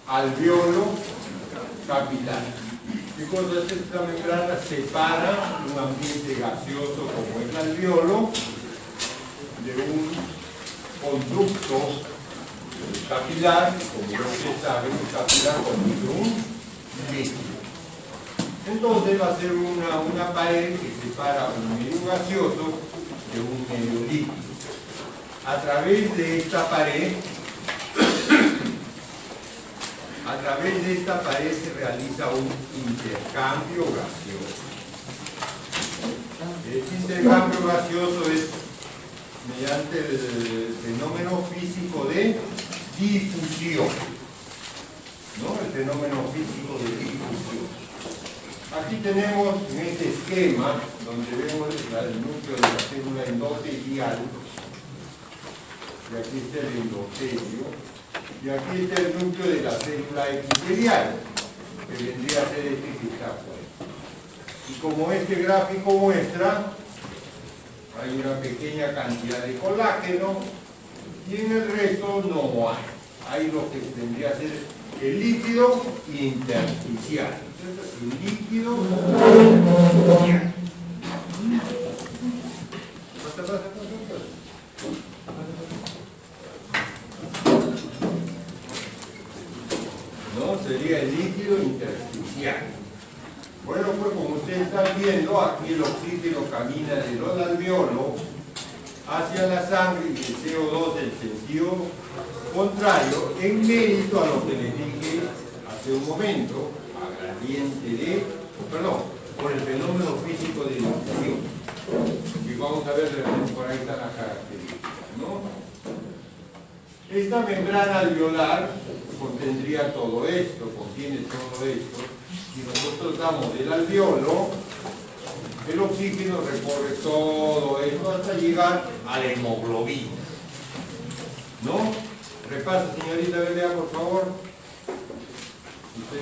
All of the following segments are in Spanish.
alveolo capilar. ¿Qué cosa es esta membrana? Separa un ambiente gaseoso como el alveolo de un conducto capilar, como ustedes saben, un capilar conduce un líquido. Entonces va a ser una pared que separa un medio gaseoso de un medio líquido. A través de esta pared se realiza un intercambio gaseoso. Este intercambio gaseoso es mediante el fenómeno físico de difusión. ¿No? El fenómeno físico de difusión. Aquí tenemos en este esquema, donde vemos el núcleo de la célula endotelial, y aquí está el endotelio, y aquí está el núcleo de la célula epitelial, que vendría a ser este que está afuera. Y como este gráfico muestra, hay una pequeña cantidad de colágeno, y en el resto no hay. Hay lo que vendría a ser el líquido intersticial. El líquido intersticial. ¿No? Sería el líquido intersticial. Bueno, pues como ustedes están viendo, aquí el oxígeno camina de los alveolos hacia la sangre y el CO2 en sentido contrario, en mérito a lo que les dije hace un momento, a gradiente de, por el fenómeno físico de difusión. Y vamos a ver, por ahí están las características, ¿no? Esta membrana alveolar contendría todo esto, contiene todo esto. Si nosotros damos el alveolo, el oxígeno recorre todo esto hasta llegar a la hemoglobina. ¿No? Repasa, señorita Belea, por favor. ¿Usted?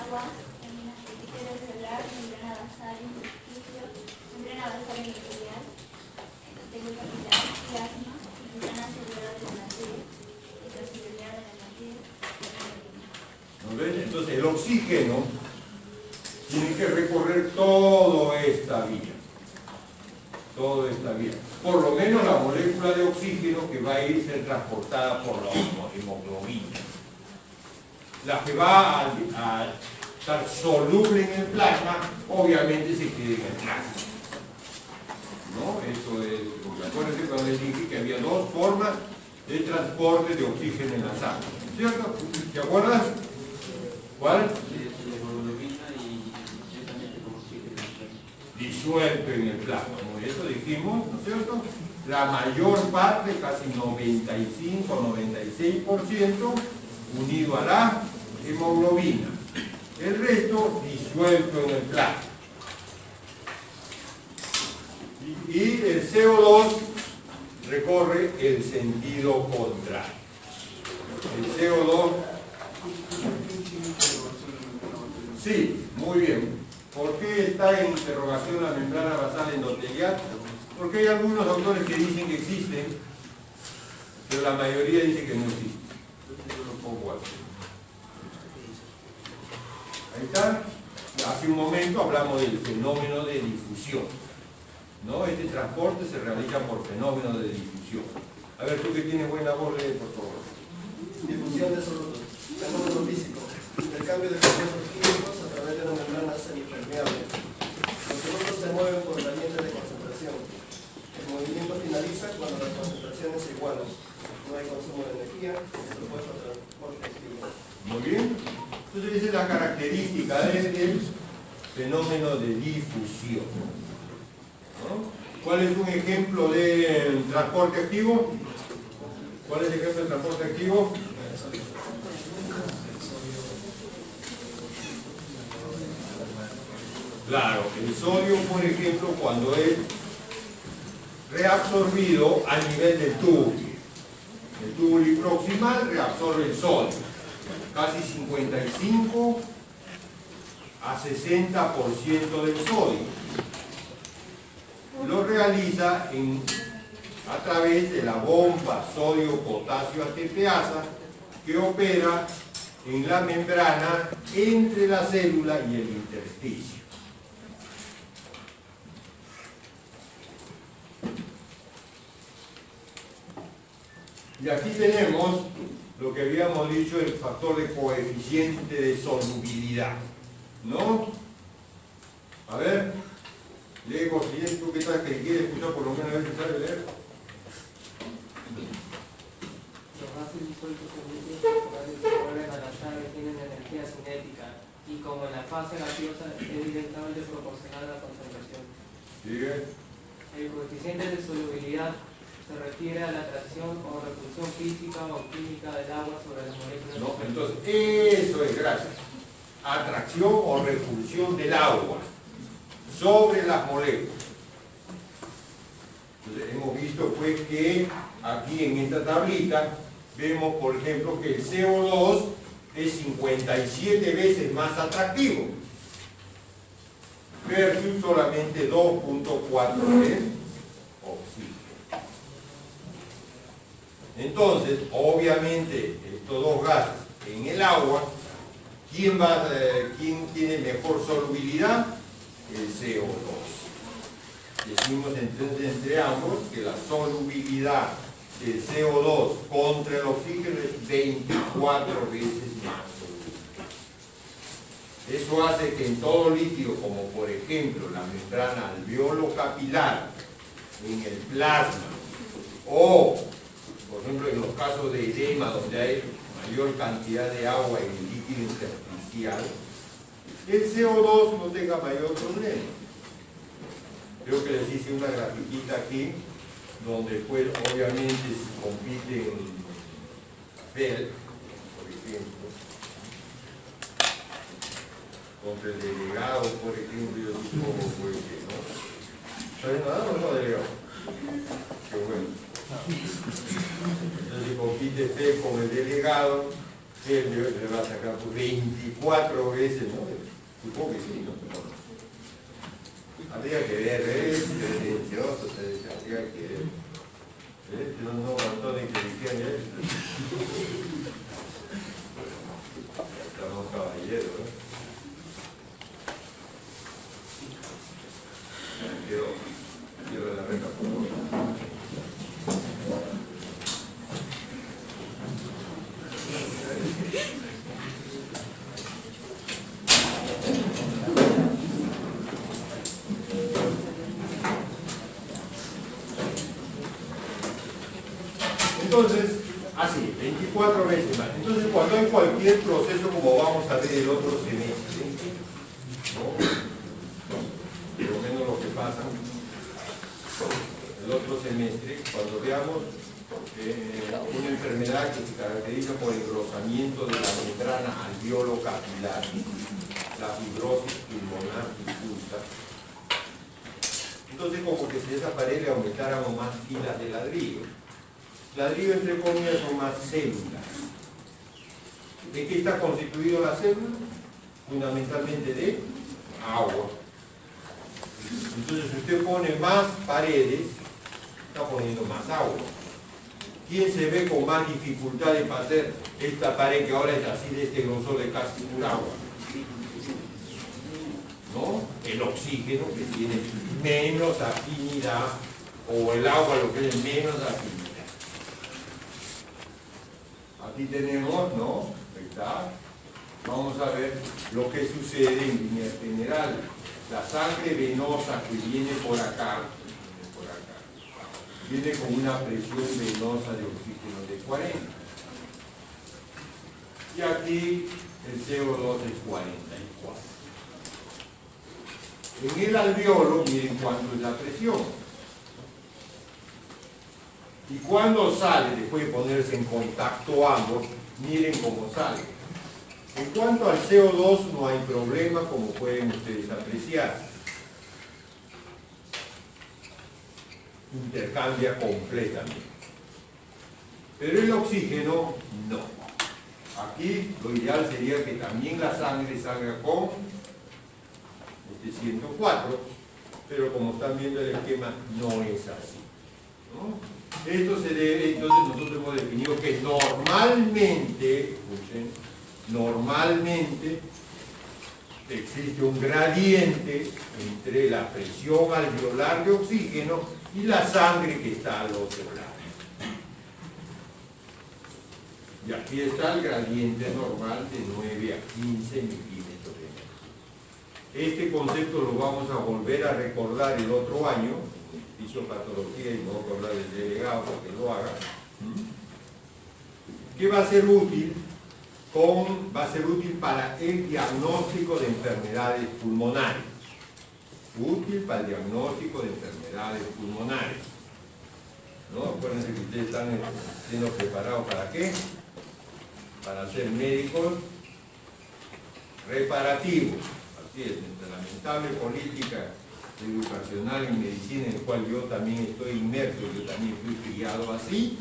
Agua, epitelio celular, membrana basal, intersticio, membrana basal epitelial, endotelio capilar, plasma, membrana celular de la matriz, extracelular de la matriz. ¿No ven? Entonces el oxígeno tiene que recorrer toda esta vía. Toda esta vía. Por lo menos la molécula de oxígeno que va a ir ser transportada por la hemoglobina. La que va a estar soluble en el plasma, obviamente se queda en el plasma. ¿No? Eso es. Acuérdense cuando les dije que había dos formas de transporte de oxígeno en la sangre. ¿Cierto? ¿Te acuerdas? ¿Cuál? Disuelto en el plasma. Eso dijimos, ¿no es cierto? La mayor parte, casi 95-96%, unido a la hemoglobina. El resto disuelto en el plasma. Y el CO2 recorre el sentido contrario. El CO2... Sí, muy bien. ¿Por qué está en interrogación la membrana basal endotelial? Porque hay algunos autores que dicen que existen, pero la mayoría dice que no existe. Entonces yo lo pongo así. Ahí está. Hace un momento hablamos del fenómeno de difusión. ¿No? Este transporte se realiza por fenómeno de difusión. A ver, tú que tienes buena voz, lee, por favor. Difusión de solutos. Fenómeno físico. Intercambio de compuestos químicos a través de una membrana semipermeable. Los solutos se mueven por gradientes de concentración. El movimiento finaliza cuando las concentraciones se igualan. No hay consumo de energía, es propuesto transporte activo. Muy bien. Entonces esa es la característica del fenómeno de difusión. ¿No? ¿Cuál es un ejemplo de transporte activo? ¿Cuál es el ejemplo de transporte activo? Claro, el sodio, por ejemplo, cuando es reabsorbido a nivel del túbulo. El túbulo proximal reabsorbe el sodio, casi 55 a 60% del sodio. Lo realiza a través de la bomba sodio-potasio ATPasa que opera en la membrana entre la célula y el intersticio. Y aquí tenemos lo que habíamos dicho, el factor de coeficiente de solubilidad, ¿no? A ver, Diego, si tú que estás que quieres escuchar por lo menos a ver si sabe leer. Los gases disueltos en líquidos corporales se vuelven a la sangre, tienen energía cinética y como en la fase gaseosa es directamente proporcional a la concentración. Sigue. El coeficiente de solubilidad se refiere a la atracción o repulsión física o química del agua sobre las moléculas. No, entonces, eso es, gracias. Atracción o repulsión del agua sobre las moléculas. Entonces, hemos visto pues que aquí en esta tablita vemos, por ejemplo, que el CO2 es 57 veces más atractivo versus solamente 2.4 de oxígeno. Entonces, obviamente, estos dos gases en el agua, ¿quién tiene mejor solubilidad? El CO2. Decimos entonces entre ambos que la solubilidad del CO2 contra el oxígeno es 24 veces más soluble. Eso hace que en todo líquido, como por ejemplo la membrana alveolo-capilar, en el plasma, o por ejemplo en los casos de edema donde hay mayor cantidad de agua en el líquido intersticial, el CO2 no tenga mayor problema. Creo que les hice una grafiquita aquí, donde pues obviamente si compiten Bell, por ejemplo, contra el delegado, por ejemplo, yo supongo pues que no. ¿Sabes nada o no, delegado? Qué bueno. Entonces si compite Bell con el delegado, él le va a sacar por 24 veces, ¿no? Supongo que sí, ¿no? Habría que ver, silencioso, habría que ver. No aguantó ni que dijeran eso. Estamos caballeros, ¿no? Quiero la recta, por favor. Entonces, así, 24 veces más. Entonces, cuando hay cualquier proceso, como vamos a ver el otro semestre, ¿no? Por lo menos lo que pasa el otro semestre, cuando veamos una enfermedad que se caracteriza por el engrosamiento de la membrana alveolo-capilar, la fibrosis pulmonar difusa. Entonces, como que si esa pared le aumentáramos más filas de ladrillo. Ladrillo, entre comillas, son más células. ¿De qué está constituido la célula? Fundamentalmente de agua. Entonces, si usted pone más paredes, está poniendo más agua. ¿Quién se ve con más dificultades para hacer esta pared que ahora es así de este grosor de casi pura agua? ¿No? El oxígeno, que tiene menos afinidad, o el agua, lo que es menos afinidad. Aquí tenemos, ¿no? ¿Verdad? Vamos a ver lo que sucede en línea general. La sangre venosa que viene por acá, viene con una presión venosa de oxígeno de 40. Y aquí el CO2 es 44. En el alveolo, miren cuánto es la presión. Y cuando sale, después de ponerse en contacto ambos, miren cómo sale. En cuanto al CO2 no hay problema, como pueden ustedes apreciar. Intercambia completamente. Pero el oxígeno no. Aquí lo ideal sería que también la sangre salga con 104, pero como están viendo el esquema, no es así. ¿no? Esto se debe, entonces nosotros hemos definido que normalmente, escuchen, normalmente existe un gradiente entre la presión alveolar de oxígeno y la sangre que está al otro lado. Y aquí está el gradiente normal de 9 a 15 milímetros de mercurio. Este concepto lo vamos a volver a recordar el otro año, en fisiopatología, y no voy a hablar del delegado porque lo haga. ¿Qué va a ser útil? Va a ser útil para el diagnóstico de enfermedades pulmonares. Útil para el diagnóstico de enfermedades pulmonares. ¿No? Acuérdense que ustedes están siendo preparados ¿para qué? Para ser médicos reparativos. Así es, entre la lamentable política educacional y medicina en la cual yo también estoy inmerso, yo también fui criado así,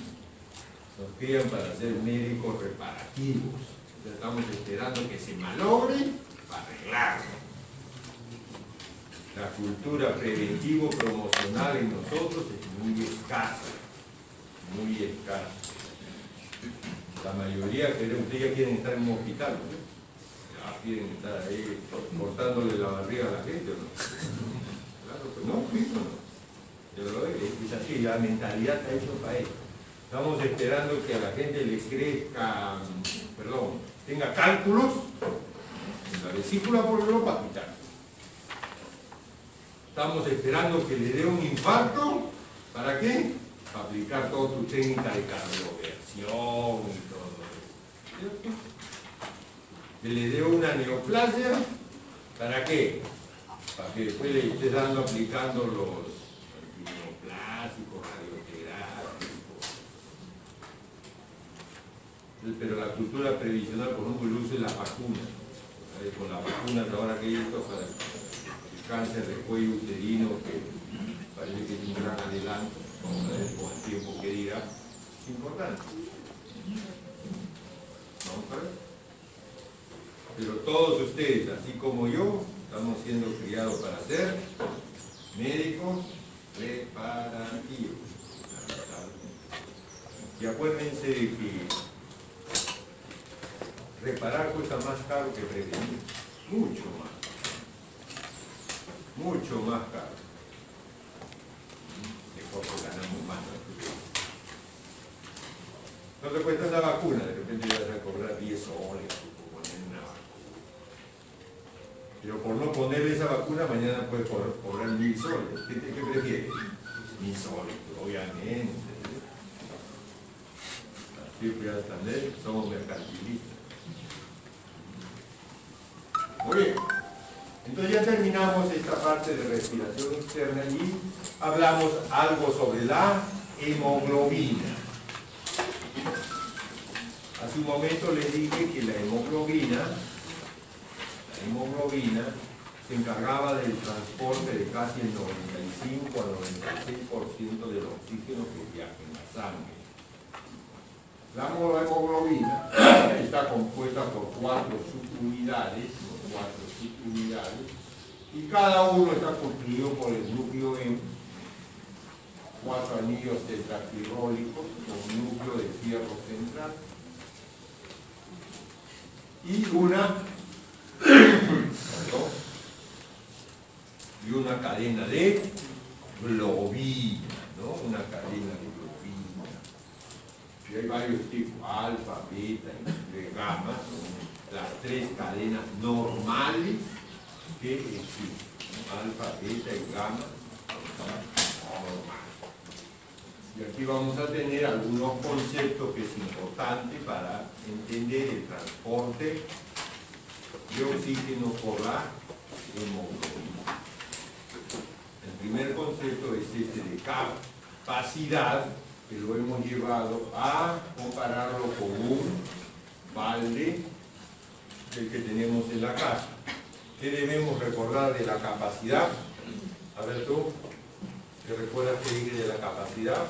nos crían para ser médicos reparativos. Entonces estamos esperando que se malogre para arreglarlo. La cultura preventivo-promocional en nosotros es muy escasa, muy escasa. La mayoría, ustedes ya quieren estar en un hospital, ¿no? Ya quieren estar ahí cortándole la barriga a la gente, ¿no? Claro, pues no, eso no. Pero es así, la mentalidad está hecha para eso. Estamos esperando que a la gente le crezca, tenga cálculos en la vesícula por el para quitar. Estamos esperando que le dé un infarto, ¿para qué? Para aplicar toda tu técnica de cardioversión y todo eso. ¿Cierto? Que le dé una neoplasia, ¿para qué? Para que después le esté aplicando los antineoplásicos, radioterápicos. Pero la cultura previsional, por ejemplo, el uso de las vacunas. Con las vacunas ahora que hay esto para el cáncer de cuello uterino, que parece que es un gran adelanto, vamos a ver con el tiempo que dirá, es importante. Vamos a ver. Pero todos ustedes, así como yo, estamos siendo criados para ser médicos reparativos. Y acuérdense de que reparar cuesta más caro que prevenir, mucho más caro. De poco ganamos más. No te cuesta una vacuna, de repente vas a cobrar 10 soles por poner una vacuna. Pero por no ponerle esa vacuna, mañana puedes cobrar 1000 soles. ¿Qué prefieres? 1000 soles, obviamente. Así que hasta somos mercantilistas. Muy bien, entonces ya terminamos esta parte de respiración externa y hablamos algo sobre la hemoglobina. Hace un momento les dije que la hemoglobina se encargaba del transporte de casi el 95 al 96% del oxígeno que viaja en la sangre. La hemoglobina está compuesta por 4 subunidades, y cada uno está construido por el núcleo en 4 anillos tetrafibrólicos con núcleo de fierro central y una cadena de globina, ¿no? Una cadena de globina. Y hay varios tipos, alfa, beta y gamma, son las 3 cadenas normales que existen. Alfa, beta y gamma normales. Y aquí vamos a tener algunos conceptos que es importante para entender el transporte de oxígeno por la hemoglobina. El primer concepto es este de capacidad, que lo hemos llevado a compararlo con un balde del que tenemos en la casa. ¿Qué debemos recordar de la capacidad? A ver tú, ¿te recuerdas qué dije de la capacidad?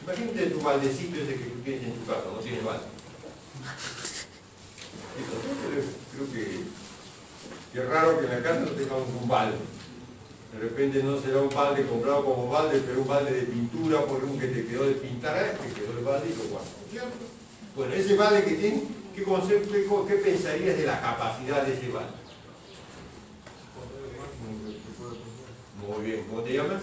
Imagínate tu baldecito ese que tú tienes en tu casa, no tienes balde. Creo que es raro que en la casa no tengamos un balde. De repente no será un balde comprado como balde, pero un balde de pintura por un que te quedó de pintar, te quedó el balde y lo guardas, ¿cierto? Bueno, ese balde que tiene, ¿qué concepto, qué pensarías de la capacidad de ese balde? Muy bien, ¿cómo te llamas?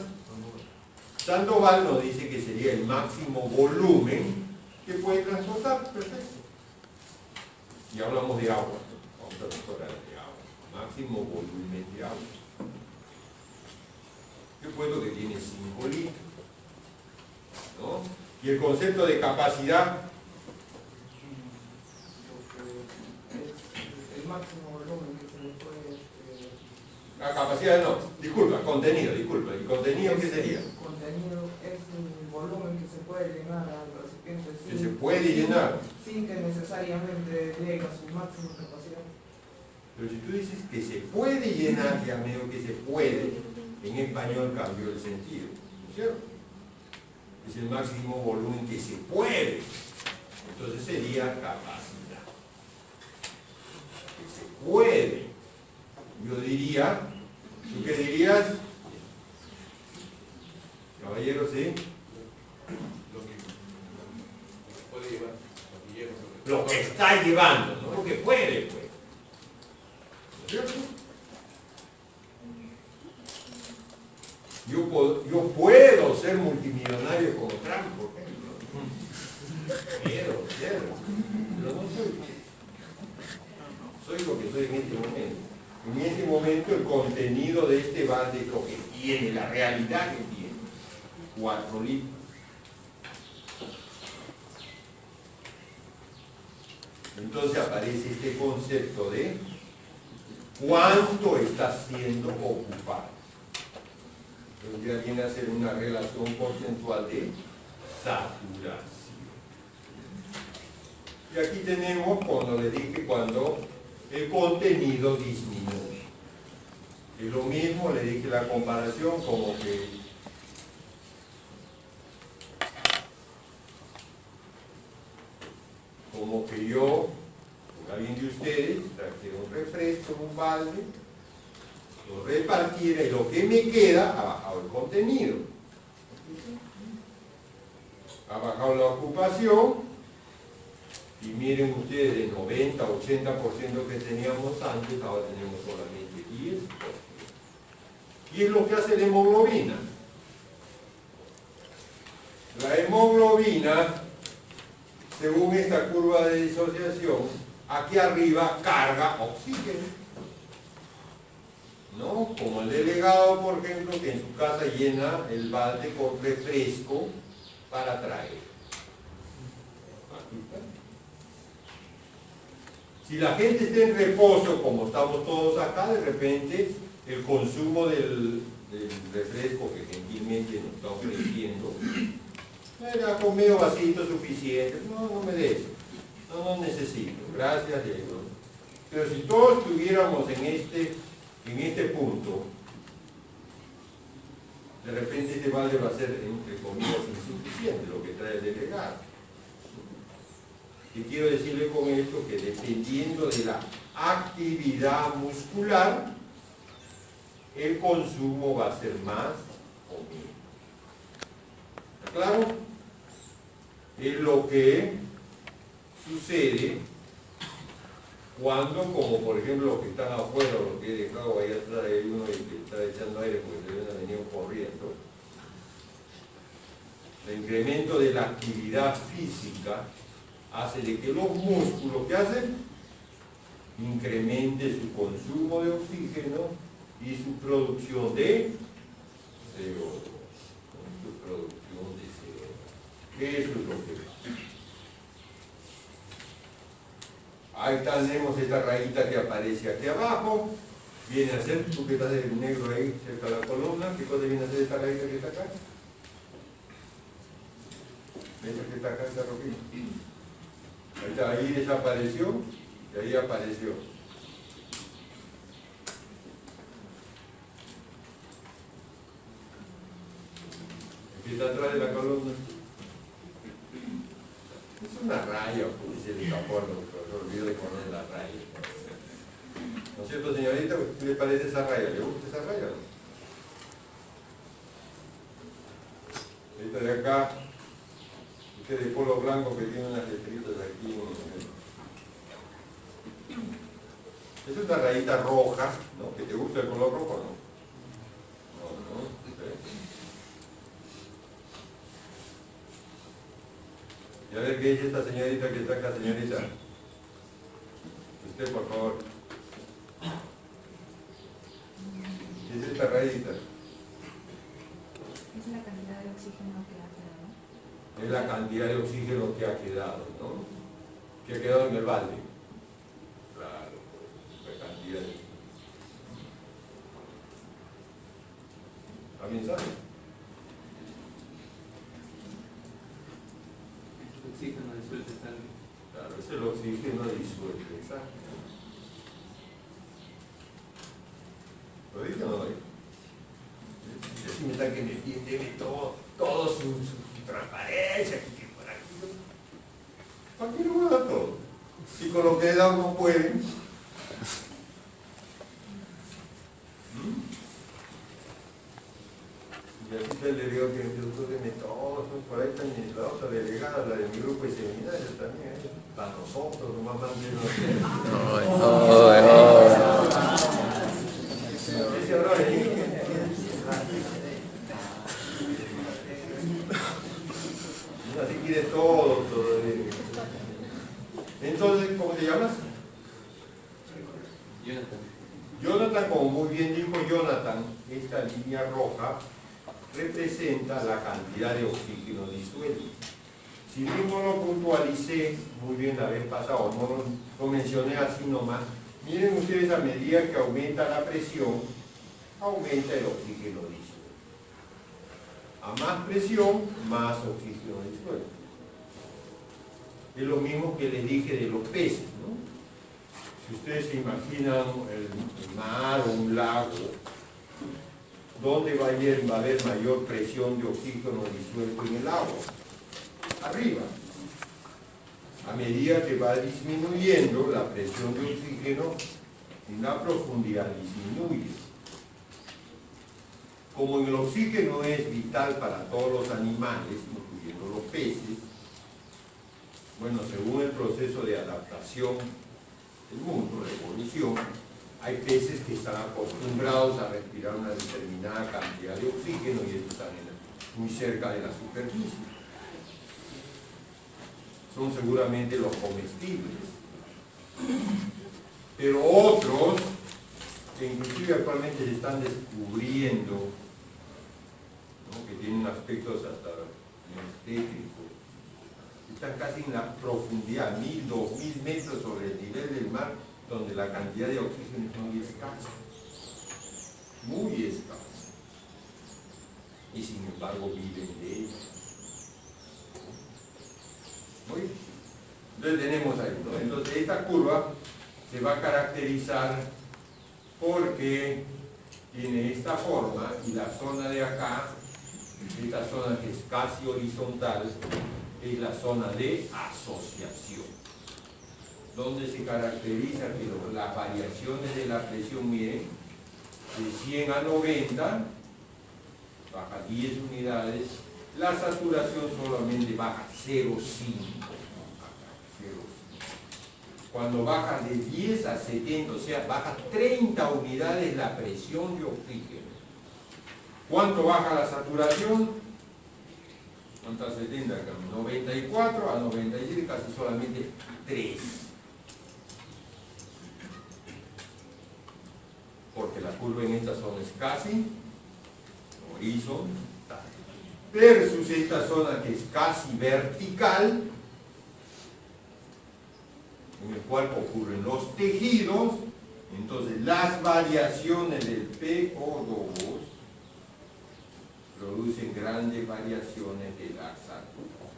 Sandoval nos dice que sería el máximo volumen que puede transportar, perfecto. Y hablamos de agua, vamos a transportar de agua, máximo volumen de agua. Yo puesto que tiene 5 litros, ¿no? Y el concepto de capacidad, El máximo volumen que se le puede... la capacidad no, disculpa, contenido, disculpa, ¿el contenido qué sería? El contenido es el volumen que se puede llenar al recipiente Que se puede llenar. sin que necesariamente llegue a su máxima capacidad. Pero si tú dices que se puede llenar, ya medio que se puede, en español cambió el sentido, ¿no es cierto? Es el máximo volumen que se puede. Entonces sería capacidad. Que se puede. Yo diría, ¿tú qué dirías? Caballero, ¿sí? Puede llevar, Lo que está llevando, no lo que puede, pues. ¿No es cierto? Yo puedo ser multimillonario como Trump, por ejemplo. Pero no soy. Soy lo que soy en este momento. En este momento el contenido de este balde es lo que tiene, la realidad que tiene. 4 litros. Entonces aparece este concepto de cuánto está siendo ocupado. Entonces ya viene a ser una relación porcentual de saturación. Y aquí tenemos, cuando les dije, cuando el contenido disminuye. Es lo mismo, le dije la comparación como que yo, alguien de ustedes, trajera un refresco en un balde, lo repartiera y lo que me queda ha bajado el contenido. Ha bajado la ocupación y miren ustedes, de 90, 80% que teníamos antes, ahora tenemos solamente 10%. Y es lo que hace la hemoglobina. La hemoglobina, según esta curva de disociación, aquí arriba carga oxígeno. ¿No? Como el delegado, por ejemplo, que en su casa llena el balde con refresco para traer. Aquí está. Si la gente está en reposo, como estamos todos acá, de repente el consumo del refresco que gentilmente nos está ofreciendo, con medio vasito suficiente, no me des, no necesito, gracias Dios. Pero si todos estuviéramos en este punto, de repente este balde va a ser, entre comillas, insuficiente, lo que trae el delegado. Y quiero decirle con esto que dependiendo de la actividad muscular, el consumo va a ser más o menos. ¿Está claro? Es lo que sucede cuando, como por ejemplo los que están afuera, los que he dejado ahí atrás, hay uno que está echando aire porque se han venido corriendo, el incremento de la actividad física hace de que los músculos, ¿qué hacen? Incremente su consumo de oxígeno y su producción de CO2. Su producción de CO2. Eso es lo que pasa. Ahí tenemos esta rayita que aparece aquí abajo. Viene a ser, tú que estás en negro ahí cerca de la columna, ¿qué cosa viene a ser esta rayita que está acá? ¿Ves que está acá esta roquita? Ahí desapareció y ahí apareció. Aquí está atrás de la columna. Es una raya, pues se le escapó, se olvidó de poner la raya. ¿No es cierto, señorita? ¿Qué le parece esa raya? ¿Le gusta esa raya o no? Esta de acá, este de polo blanco que tiene unas letritas aquí. Es una rayita roja, ¿no? ¿Que te gusta el color rojo, no? No, no. Y a ver qué dice esta señorita que está acá, señorita. Usted, por favor. ¿Qué es esta rayita? Es la cantidad de oxígeno que ha quedado. Es la cantidad de oxígeno que ha quedado, ¿no? Que ha quedado en el balde. Claro, la cantidad de... ¿Alguien sabe? Oxígeno disuelto en sangre. Claro, es el oxígeno disuelto, exacto. ¿Lo dije o no lo dije? Si me está que me entiende todo su transparencia, que por aquí. ¿Para qué no va a dar todo? Si con lo que he dado no pueden. Y así te le digo que el doctor de métodos, por ahí también la otra delegada, la de mi grupo de seminarios también, para nosotros, nomás mandan así quiere todo. Entonces, ¿cómo te llamas? Jonathan. Jonathan, como muy bien dijo Jonathan, esta línea roja representa la cantidad de oxígeno disuelto. Si bien no lo puntualicé muy bien la vez pasada, o no lo mencioné así nomás, miren ustedes, a medida que aumenta la presión, aumenta el oxígeno disuelto. A más presión, más oxígeno disuelto. Es lo mismo que les dije de los peces, ¿no? Si ustedes se imaginan el mar o un lago, ¿dónde va a haber mayor presión de oxígeno disuelto en el agua? Arriba. A medida que va disminuyendo la presión de oxígeno, en la profundidad disminuye. Como el oxígeno es vital para todos los animales, incluyendo los peces, bueno, según el proceso de adaptación del mundo, la evolución, hay peces que están acostumbrados a respirar una determinada cantidad de oxígeno y estos están muy cerca de la superficie. Son seguramente los comestibles. Pero otros, que inclusive actualmente se están descubriendo, ¿no? Que tienen aspectos hasta estéticos, están casi en la profundidad, 1000, 2000 metros sobre el nivel del mar, donde la cantidad de oxígeno es muy escasa, muy escasa, y sin embargo viven de ello. Muy bien. Entonces tenemos ahí, ¿no? Entonces esta curva se va a caracterizar porque tiene esta forma, y la zona de acá, esta zona que es casi horizontal, es la zona de asociación, donde se caracteriza que las variaciones de la presión, miren, de 100 a 90, baja 10 unidades, la saturación solamente baja 0,5. Cuando baja de 10 a 70, o sea, baja 30 unidades la presión de oxígeno. ¿Cuánto baja la saturación? ¿Cuánto a 70? 94 a 97, casi solamente 3. Porque la curva en esta zona es casi horizontal. Versus esta zona que es casi vertical, en el cual ocurren los tejidos. Entonces las variaciones del PO2 producen grandes variaciones de la saturación.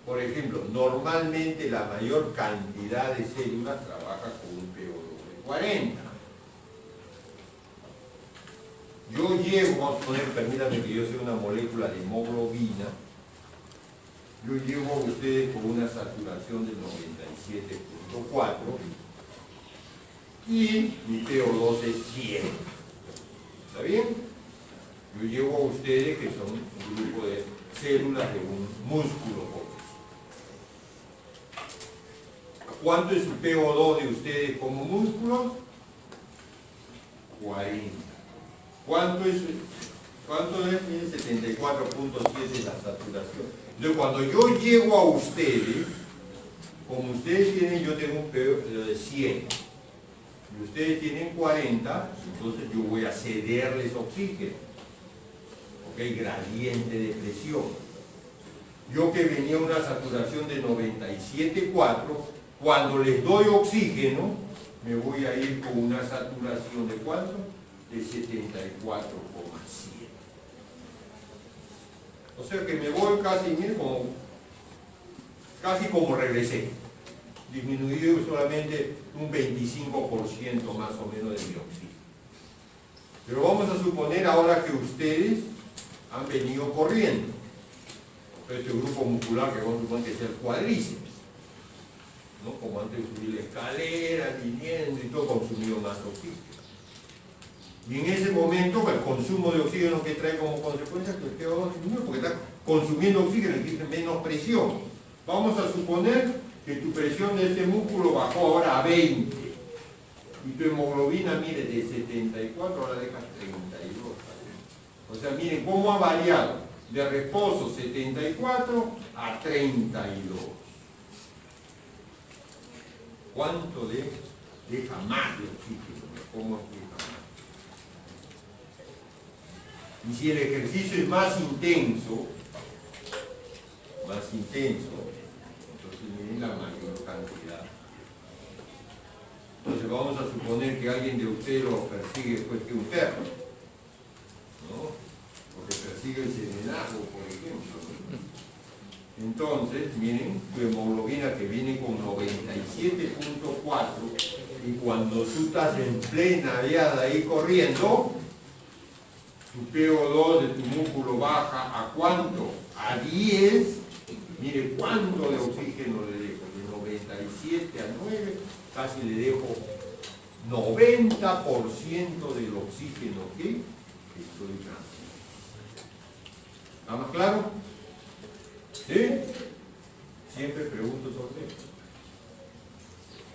Por ejemplo, normalmente la mayor cantidad de células trabaja con un PO2 de 40. Yo llevo, vamos a poner, permítanme que yo sea una molécula de hemoglobina, yo llevo a ustedes con una saturación del 97.4 y mi PO2 es 100. ¿Está bien? Yo llevo a ustedes que son un grupo de células de un músculo óseo. ¿Cuánto es su PO2 de ustedes como músculos? 40. ¿Cuánto es? 74.7 la saturación. Entonces, cuando yo llego a ustedes, como ustedes tienen, yo tengo un PO de 100, y ustedes tienen 40, entonces yo voy a cederles oxígeno. ¿Ok? Gradiente de presión. Yo que venía a una saturación de 97.4, cuando les doy oxígeno, me voy a ir con una saturación de ¿cuánto? De 74,7. O sea que me voy casi, miren, casi como regresé. Disminuido solamente un 25% más o menos de mi oxígeno. Pero vamos a suponer ahora que ustedes han venido corriendo. Este grupo muscular que vamos a suponer que es el cuádriceps, ¿no? Como antes de subir la escalera, viniendo y todo, consumido más oxígeno. Y en ese momento el consumo de oxígeno que trae como consecuencia que el PO2 disminuye porque está consumiendo oxígeno y tiene menos presión. Vamos a suponer que tu presión de este músculo bajó ahora a 20 y tu hemoglobina, mire, de 74 ahora deja 32. O sea, miren cómo ha variado de reposo 74 a 32. ¿Cuánto deja más de oxígeno? ¿Cómo deja más? Y si el ejercicio es más intenso, entonces miren la mayor cantidad. Entonces vamos a suponer que alguien de ustedes lo persigue después que un perro, ¿no? Porque persigue el serenazgo, por ejemplo. Entonces, miren, tu hemoglobina que viene con 97.4 y cuando tú estás en plena viada ahí corriendo, tu PO2 de tu músculo baja ¿a cuánto? A 10. Mire cuánto de oxígeno le dejo, de 97 a 9, casi le dejo 90% del oxígeno que estoy dando. ¿Está más claro? ¿Sí? Siempre pregunto sobre esto.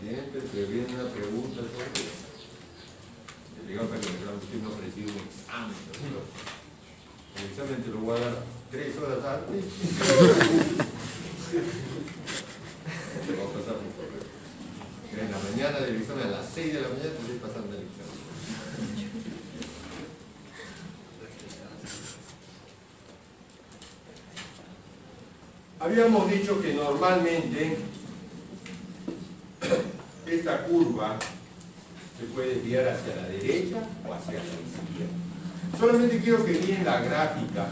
Siempre te viene una pregunta sobre esto. Le digo para que usted no recibe un examen. El examen te lo voy a dar 3 horas antes. Te va a pasar por correo. En la mañana del examen, a las 6 de la mañana, te estoy pasando el examen. Habíamos dicho que normalmente esta curva se puede desviar hacia la derecha o hacia la izquierda. Solamente quiero que miren la gráfica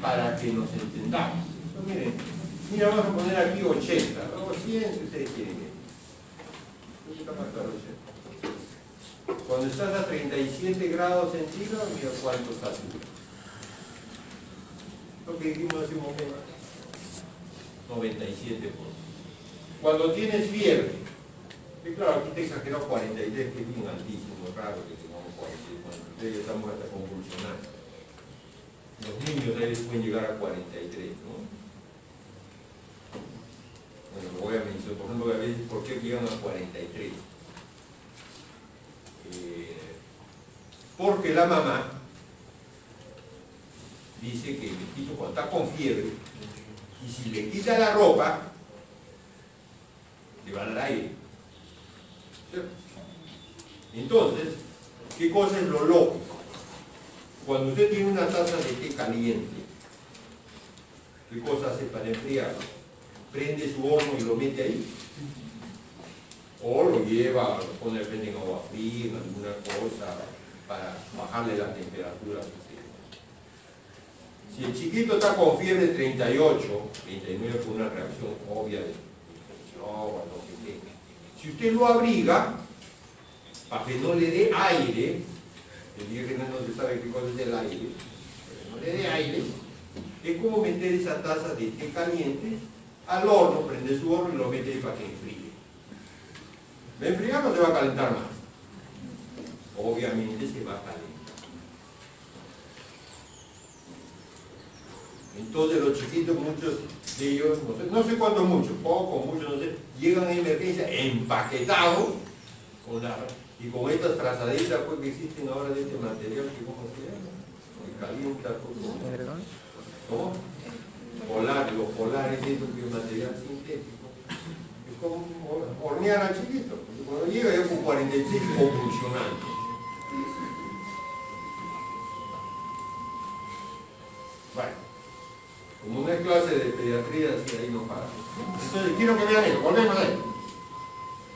para que nos entendamos. Entonces, miren, vamos a poner aquí 80, o 100 si ustedes quieren. Cuando estás a 37 grados centígrados, mira cuánto satura. Lo que dijimos hace un momento. 97%. Cuando tienes fiebre, y claro, aquí te exagero 43, que es bien altísimo, raro que tengamos 43, ustedes estamos hasta convulsionando. Los niños a veces pueden llegar a 43, ¿no? Bueno, lo voy a mencionar, por ejemplo, a veces, ¿por qué llegan a 43? Porque la mamá dice que el hijito cuando está con fiebre, y si le quita la ropa, le va a dar aire. ¿Cierto? Entonces, ¿qué cosa es lo lógico? Cuando usted tiene una taza de té caliente, ¿qué cosa hace para enfriarlo? Prende su horno y lo mete ahí. O lo lleva, lo pone de repente en agua fría, en alguna cosa, para bajarle la temperatura. Si el chiquito está con fiebre 38, 39 por una reacción obvia de infección o no sé qué, si usted lo abriga, para que no le dé aire, el día que no se sabe qué cosa es el aire, pero no le dé aire, es como meter esa taza de té caliente al horno, prende su horno y lo mete ahí para que enfríe. ¿Va a enfriar o se va a calentar más? Obviamente se va a calentar. Entonces los chiquitos, muchos de ellos, no sé cuántos muchos, pocos, muchos, no sé, llegan en emergencia empaquetados y con estas frazaditas pues, que existen ahora de este material que cómo se llama, que calienta, ¿cómo? Polar, los polares, eso que es material sintético. Es como hornear al chiquito. Cuando llega ya con 46 convulsionando. Bueno, como una clase de pediatría, así ahí no para. Entonces, quiero que vean esto, volvemos a esto.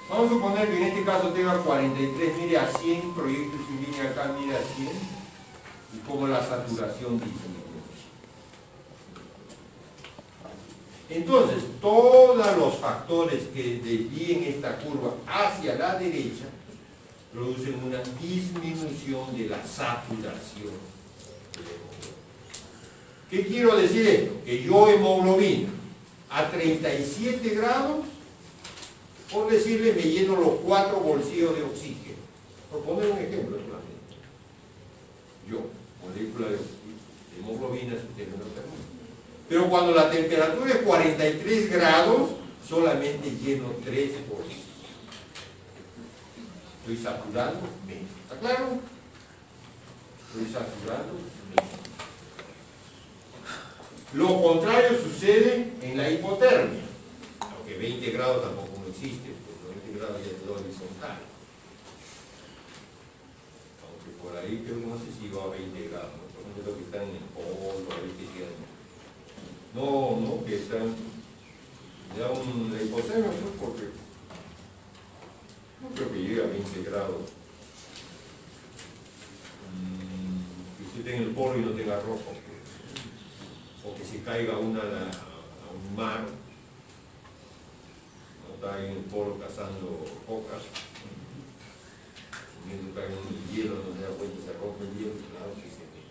Vamos a suponer que en este caso tenga 43, mire a 100, proyecto sin línea acá, mire a 100, y como la saturación disminuye. Entonces, todos los factores que desvíen esta curva hacia la derecha producen una disminución de la saturación. ¿Qué quiero decir esto? Que yo hemoglobina a 37 grados, por decirle, me lleno los 4 bolsillos de oxígeno. Por poner un ejemplo solamente. Yo, molécula de hemoglobina, si ustedes no lo terminan. Pero cuando la temperatura es 43 grados, solamente lleno 3 bolsillos. Estoy saturando menos. ¿Está claro? Estoy saturando menos. Lo contrario sucede en la hipotermia, aunque 20 grados tampoco no existe, porque 20 grados ya es horizontal. Aunque por ahí creo que no sé si va a 20 grados, ¿no? Por ejemplo, que están en el polo, a ver qué quedan. No, que están ya la hipotermia, pues, porque no creo que llegue a 20 grados. Que usted tenga el polo y no tenga rojo. O que se caiga una a un mar, no está ahí en el polo cazando focas, viendo que hay un hielo, no se da cuenta, se rompe el hielo, claro que se ve.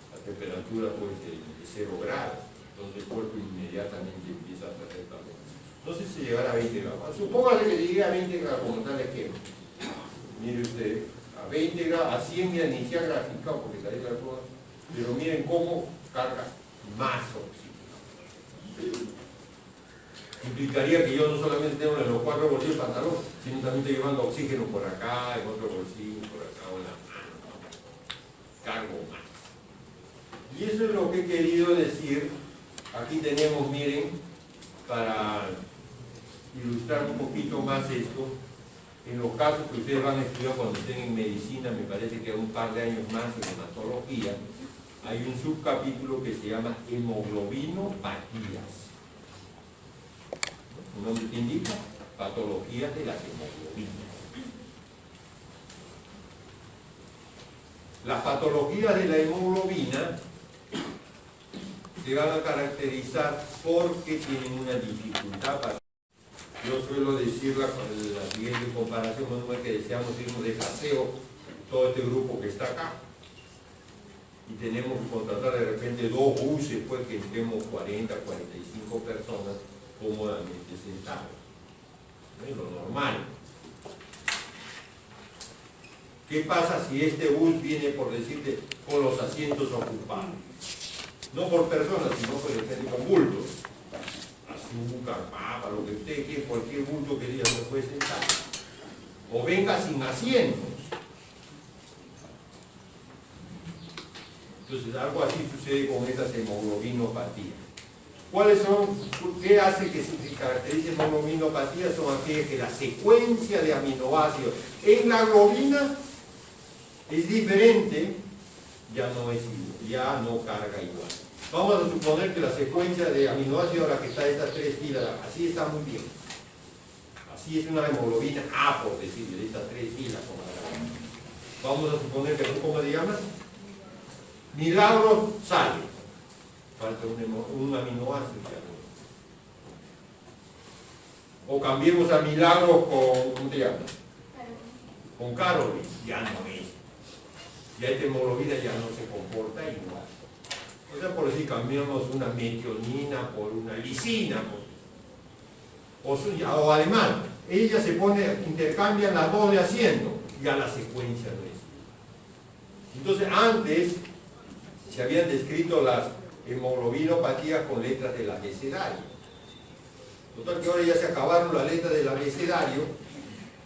La temperatura pues de 0 grados, entonces el cuerpo inmediatamente empieza a perder calor. No sé si llegará a 20 grados, supóngase que llegue a 20 grados como tal ejemplo. Mire usted, a 20 grados, a 100 mira, ni se ha graficado porque está ahí la prueba, pero miren cómo carga más oxígeno. Implicaría que yo no solamente tengo en los 4 bolsillos del pantalón, sino también estoy llevando oxígeno por acá, en otro bolsillo, por acá, o en la mano. Cargo más. Y eso es lo que he querido decir. Aquí tenemos, miren, para ilustrar un poquito más esto, en los casos que ustedes van a estudiar cuando estén en medicina, me parece que un par de años más en hematología, hay un subcapítulo que se llama hemoglobinopatías. Un nombre que indica patologías de las hemoglobinas. Las patologías de la hemoglobina se van a caracterizar porque tienen una dificultad para... Yo suelo decir la siguiente comparación, no es que deseamos irnos de paseo todo este grupo que está acá y tenemos que contratar de repente 2 buses, pues que estemos 40, 45 personas cómodamente sentados. Es lo normal. ¿Qué pasa si este bus viene, por decirte, con los asientos ocupados? No por personas, sino por ejemplo con bultos. Azúcar, papa, lo que usted quiera, cualquier bulto que diga se puede sentar. O venga sin asientos. Entonces, algo así sucede con estas hemoglobinopatías. ¿Cuáles son? ¿Qué hace que se caracterice hemoglobinopatías? Son aquellas que la secuencia de aminoácidos en la globina es diferente, ya no es igual, ya no carga igual. Vamos a suponer que la secuencia de aminoácidos, ahora que está estas 3 filas, así está muy bien. Así es una hemoglobina A, por decirle, de estas 3 filas. Vamos a suponer que, ¿cómo se llama? Milagros sale. Falta un aminoácido. O cambiemos a Milagros con, ¿cómo te llamas? Con Carolyn. Ya no es. Ya esta hemoglobina ya no se comporta igual. O sea, por decir, cambiamos una metionina por una lisina. O además, ella se pone, intercambian las 2 de asiento. Ya la secuencia no es. Entonces, antes se habían descrito las hemoglobinopatía con letras del abecedario. Total que ahora ya se acabaron las letras del abecedario,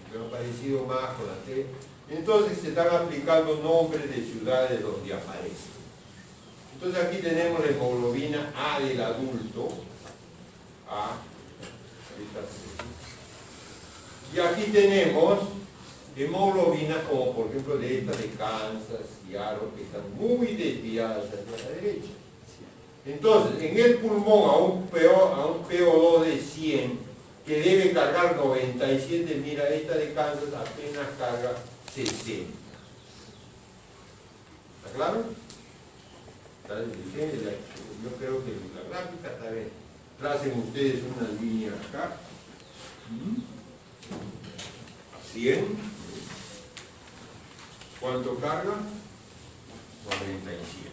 que han aparecido más con la T. Entonces se están aplicando nombres de ciudades donde aparecen. Entonces aquí tenemos la hemoglobina A del adulto, A, y aquí tenemos hemoglobinas como por ejemplo de esta de Kansas y Aro, que están muy desviadas hacia la derecha. Entonces, en el pulmón a un PO2 de 100, que debe cargar 97, mira, esta de Kansas apenas carga 60. ¿Está claro? Yo creo que la gráfica está bien. Tracen ustedes una línea acá. A 100. ¿Cuánto carga? 97.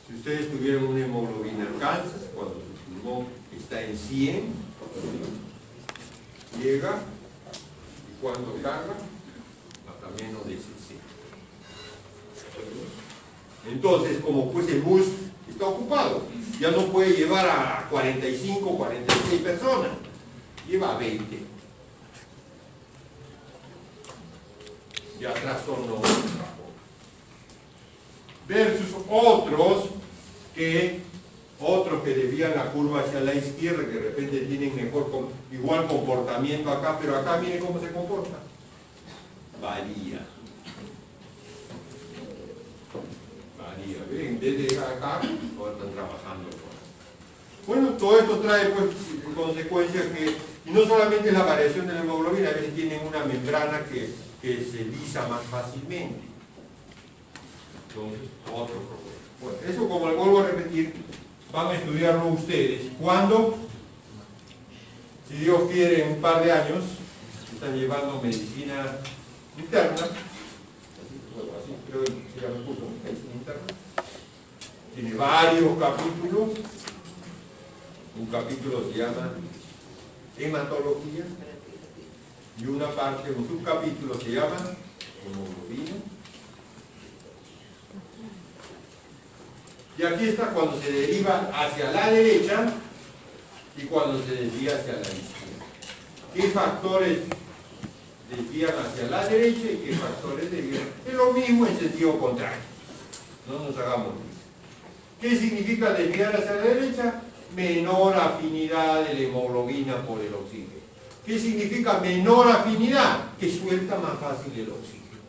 Si ustedes tuvieran una hemoglobina Kansas, cuando su pulmón está en 100, llega, y cuando carga, hasta menos de 60. Entonces, como pues el bus está ocupado, ya no puede llevar a 45, 46 personas, lleva a 20. Ya trastornó. Versus otros que desvían la curva hacia la izquierda, que de repente tienen igual comportamiento acá, pero acá miren cómo se comporta. Varía. ¿Ven? Desde acá ahora están trabajando. Bueno, todo esto trae pues consecuencias que, y no solamente la variación de la hemoglobina, a veces tienen una membrana que se lisa más fácilmente. Entonces, otro problema. Bueno, eso, como le vuelvo a repetir, van a estudiarlo ustedes. ¿Cuándo? Si Dios quiere, en un par de años, están llevando medicina interna. Así creo que se llama el curso, medicina interna. Tiene varios capítulos. Un capítulo se llama hematología. Y una parte, un subcapítulo se llama hemoglobina. Y aquí está cuando se deriva hacia la derecha y cuando se desvía hacia la izquierda. ¿Qué factores desvían hacia la derecha y qué factores desvían? Es lo mismo en sentido contrario. No nos hagamos líos. ¿Qué significa desviar hacia la derecha? Menor afinidad de la hemoglobina por el oxígeno. ¿Qué significa menor afinidad? Que suelta más fácil el oxígeno.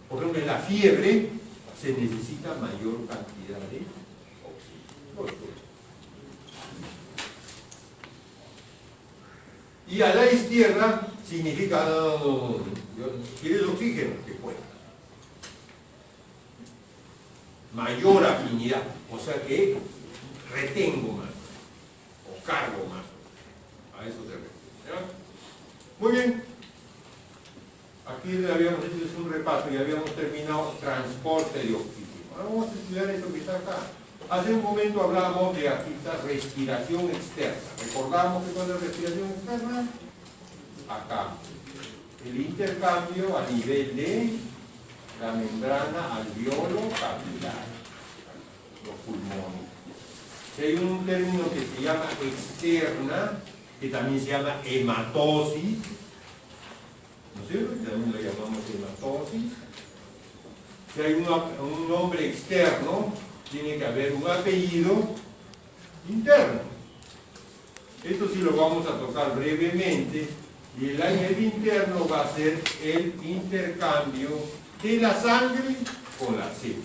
Por ejemplo, en la fiebre se necesita mayor cantidad de oxígeno. Y a la izquierda significa, ¿quieres oxígeno? Que pueda. Mayor afinidad, o sea que retengo más, o cargo más. A eso se refiere. Muy bien. Aquí le habíamos hecho un repaso y habíamos terminado transporte de oxígeno. Ahora vamos a estudiar esto que está acá. Hace un momento hablábamos de aquí está respiración externa. ¿Recordamos que cuál es respiración externa? Acá. El intercambio a nivel de la membrana alveolo-capilar, los pulmones. Si hay un término que se llama externa, que también se llama hematosis, ¿no es cierto? También lo llamamos hematosis. Si hay un nombre externo, tiene que haber un apellido interno. Esto sí lo vamos a tocar brevemente, y el interno va a ser el intercambio de la sangre con la célula.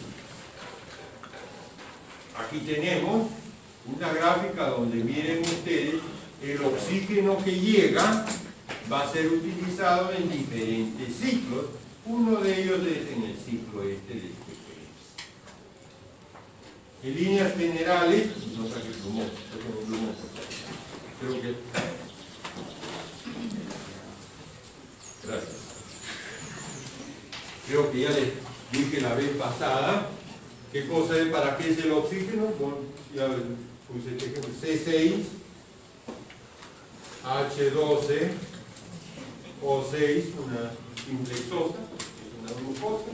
Aquí tenemos una gráfica donde miren ustedes el oxígeno que llega va a ser utilizado en diferentes ciclos. Uno de ellos es en el ciclo de en líneas generales, no saque plumón, creo que... Gracias. Creo que ya les dije la vez pasada qué cosa es, para qué es el oxígeno. Bueno, ya puse este ejemplo, C6, H12, O6, una simple sosa, una glucosa,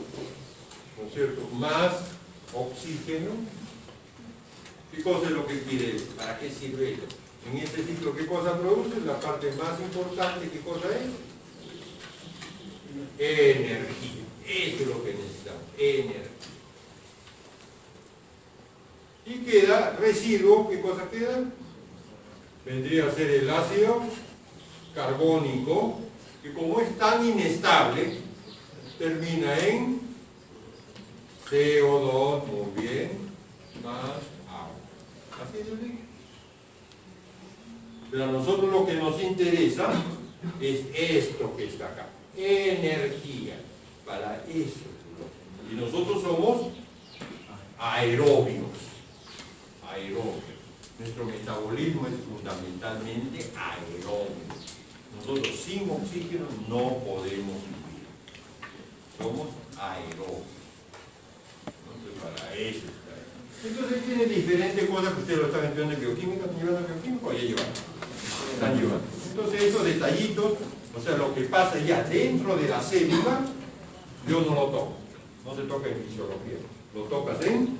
¿no es cierto? Más oxígeno. ¿Qué cosa es lo que quiere decir? ¿Para qué sirve esto? En este ciclo, ¿qué cosa produce? La parte más importante, ¿qué cosa es? Energía. Eso es lo que necesitamos, energía. Y queda residuo, ¿qué cosa queda? Vendría a ser el ácido carbónico, que como es tan inestable, termina en CO2, muy bien, más agua. Así es, ¿sí? Pero a nosotros lo que nos interesa es esto que está acá, energía, para eso. Y nosotros somos aeróbicos. Nuestro metabolismo es fundamentalmente aeróbico. Nosotros sin oxígeno no podemos vivir. Somos aeróbicos. Entonces, para eso está. Entonces tiene diferentes cosas que ustedes lo están estudiando en bioquímica. ¿Están llevando en bioquímica o ya llevan? Están llevando. Entonces esos detallitos, o sea, lo que pasa ya dentro de la célula, yo no lo toco. No se toca en fisiología. Lo tocas en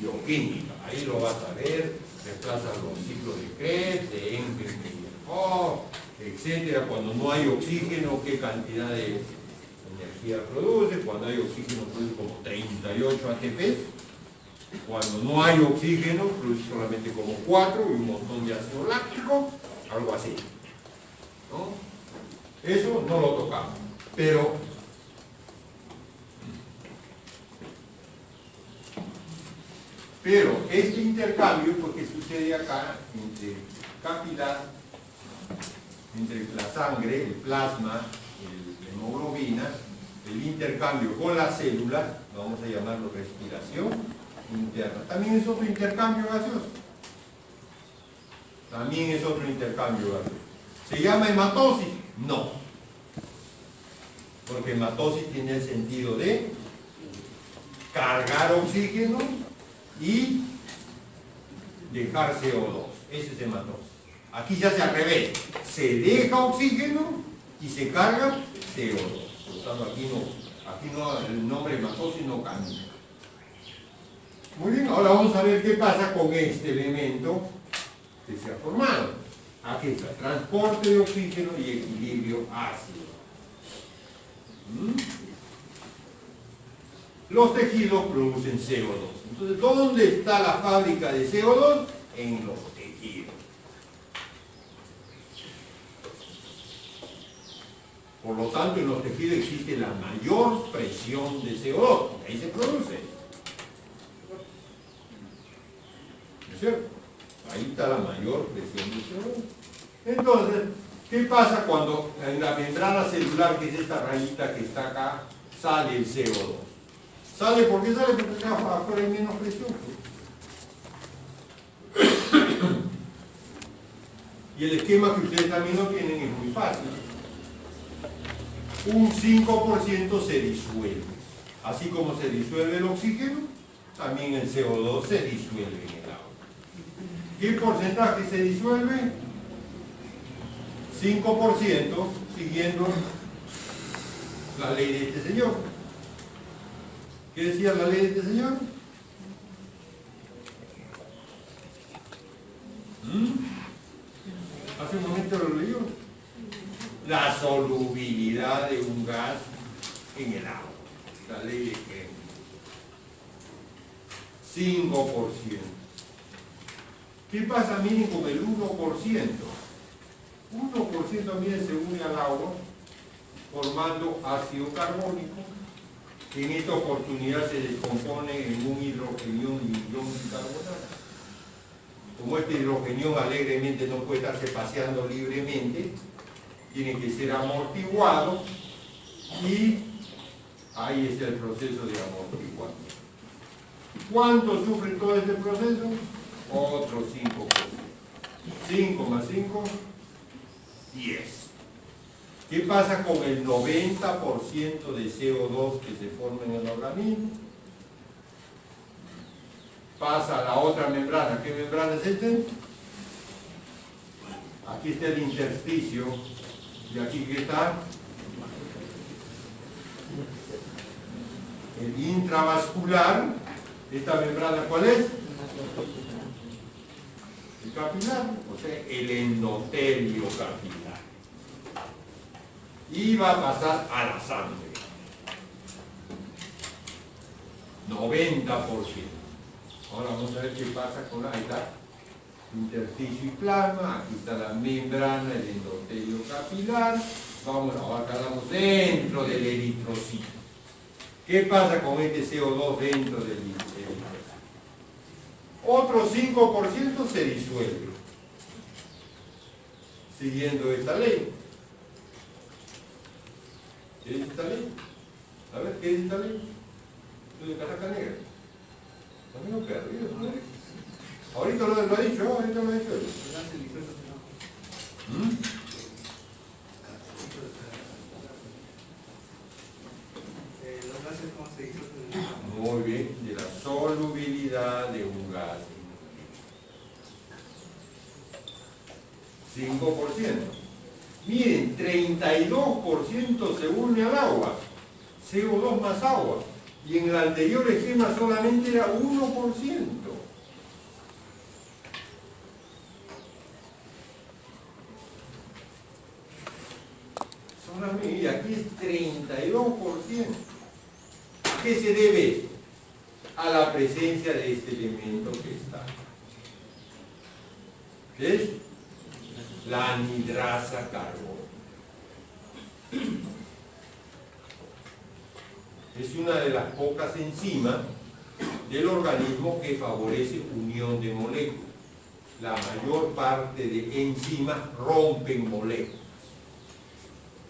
bioquímica. Ahí lo vas a ver, reemplazan los ciclos de Krebs, de Engel, etcétera. Cuando no hay oxígeno, qué cantidad de energía produce. Cuando hay oxígeno produce como 38 ATP. Cuando no hay oxígeno produce solamente como 4 y un montón de ácido láctico, algo así, ¿no? Eso no lo tocamos, pero este intercambio, porque sucede acá entre capilar, entre la sangre, el plasma, la hemoglobina, el intercambio con las células, vamos a llamarlo respiración interna. También es otro intercambio gaseoso. También es otro intercambio gaseoso. ¿Se llama hematosis? No. Porque hematosis tiene el sentido de cargar oxígeno y dejar CO2. Ese es hematosis. Aquí ya se al revés. Se deja oxígeno y se carga CO2. Por lo tanto, aquí no, el nombre hematosis no cambia. Muy bien, ahora vamos a ver qué pasa con este elemento que se ha formado. Aquí está, transporte de oxígeno y equilibrio ácido. Los tejidos producen CO2. Entonces, ¿dónde está la fábrica de CO2? En los tejidos. Por lo tanto, en los tejidos existe la mayor presión de CO2, porque ahí se produce. ¿No es cierto? Ahí está la mayor presión de CO2. Entonces, ¿qué pasa cuando en la membrana celular, que es esta rayita que está acá, sale el CO2? ¿Sale? ¿Por qué sale? Porque acá afuera hay menos presión. Y el esquema que ustedes también lo tienen es muy fácil. Un 5% se disuelve. Así como se disuelve el oxígeno, también el CO2 se disuelve en el agua. ¿Qué porcentaje se disuelve? 5%, siguiendo la ley de este señor. ¿Qué decía la ley de este señor? Hace un momento lo leyó. La solubilidad de un gas en el agua. La ley de Kemp. 5%. ¿Qué pasa, miren, con el 1%? 1%, miren, se une al agua formando ácido carbónico, que en esta oportunidad se descompone en un hidrogenión y ion bicarbonato. Como este hidrogenión alegremente no puede estarse paseando libremente, tiene que ser amortiguado y ahí está el proceso de amortiguación. ¿Cuánto sufre todo este proceso? Otro 5%. 5 más 5, 10. ¿Qué pasa con el 90% de CO2 que se forma en el organismo? Pasa a la otra membrana. ¿Qué membrana es esta? Aquí está el intersticio. Y aquí ¿qué está? El intravascular. ¿Esta membrana cuál es? El capilar, o sea, el endotelio capilar. Y va a pasar a la sangre. 90%. Ahora vamos a ver qué pasa con la edad. Intersticio y plasma, aquí está la membrana, el endotelio capilar. Vamos, ahora quedamos dentro del eritrocito. ¿Qué pasa con este CO2 dentro del eritrocito? Otro 5% se disuelve, siguiendo esta ley. ¿Qué es esta ley? A ver, ¿qué es esta ley? Esto de casaca negra. También perdido, ¿no? Ahorita lo ha dicho, ahorita lo ha dicho. Los gases, ¿cómo se dice? Muy bien, de la solubilidad de un gas. 5%. Miren, 32% se une al agua. CO2 más agua. Y en el anterior esquema solamente era 1%. Solamente, y aquí es 32%. ¿A qué se debe? A la presencia de este elemento que está. ¿Qué es? La anhidrasa carbónica. Es una de las pocas enzimas del organismo que favorece unión de moléculas. La mayor parte de enzimas rompen moléculas.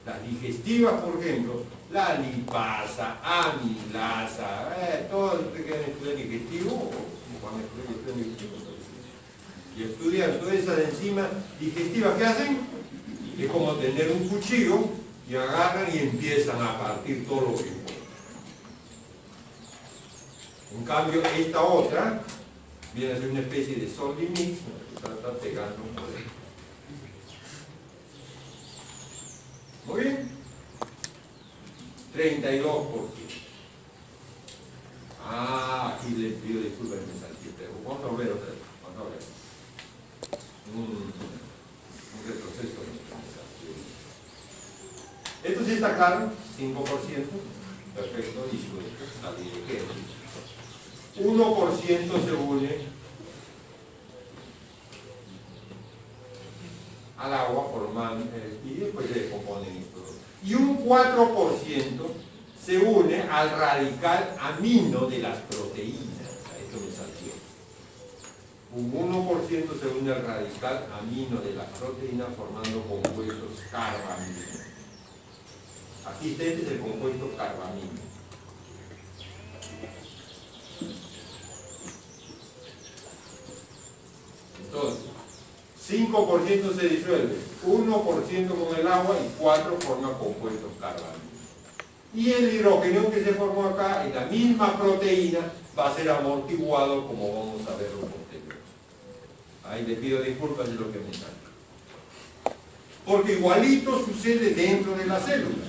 Las digestivas, por ejemplo, la lipasa, amilasa, todos los que quieren estudiar digestivo, y estudian todas esas enzimas digestivas, ¿qué hacen? Es como tener un cuchillo y agarran y empiezan a partir todo lo que pueden. En cambio, esta otra viene a ser una especie de solid mix, que está pegando un modelo. Muy bien. 32%. Aquí les pido disculpas, me salté, pero vamos a ver otra vez. Vamos a ver. Un retroceso. Esto sí está claro, 5%. Perfecto, disuelto, salí de qué. 1% se une al agua formando, y después se decomponen esto. Y un 4% se une al radical amino de las proteínas. A esto me salté. Un 1% se une al radical amino de las proteínas formando compuestos carbaminos. Aquí este es el compuesto carbamino. Entonces, 5% se disuelve, 1% con el agua y 4% forma compuestos carbaminos. Y el hidrógeno que se formó acá en la misma proteína va a ser amortiguado, como vamos a verlo posterior. Ahí le pido disculpas de lo que me sale. Porque igualito sucede dentro de la célula.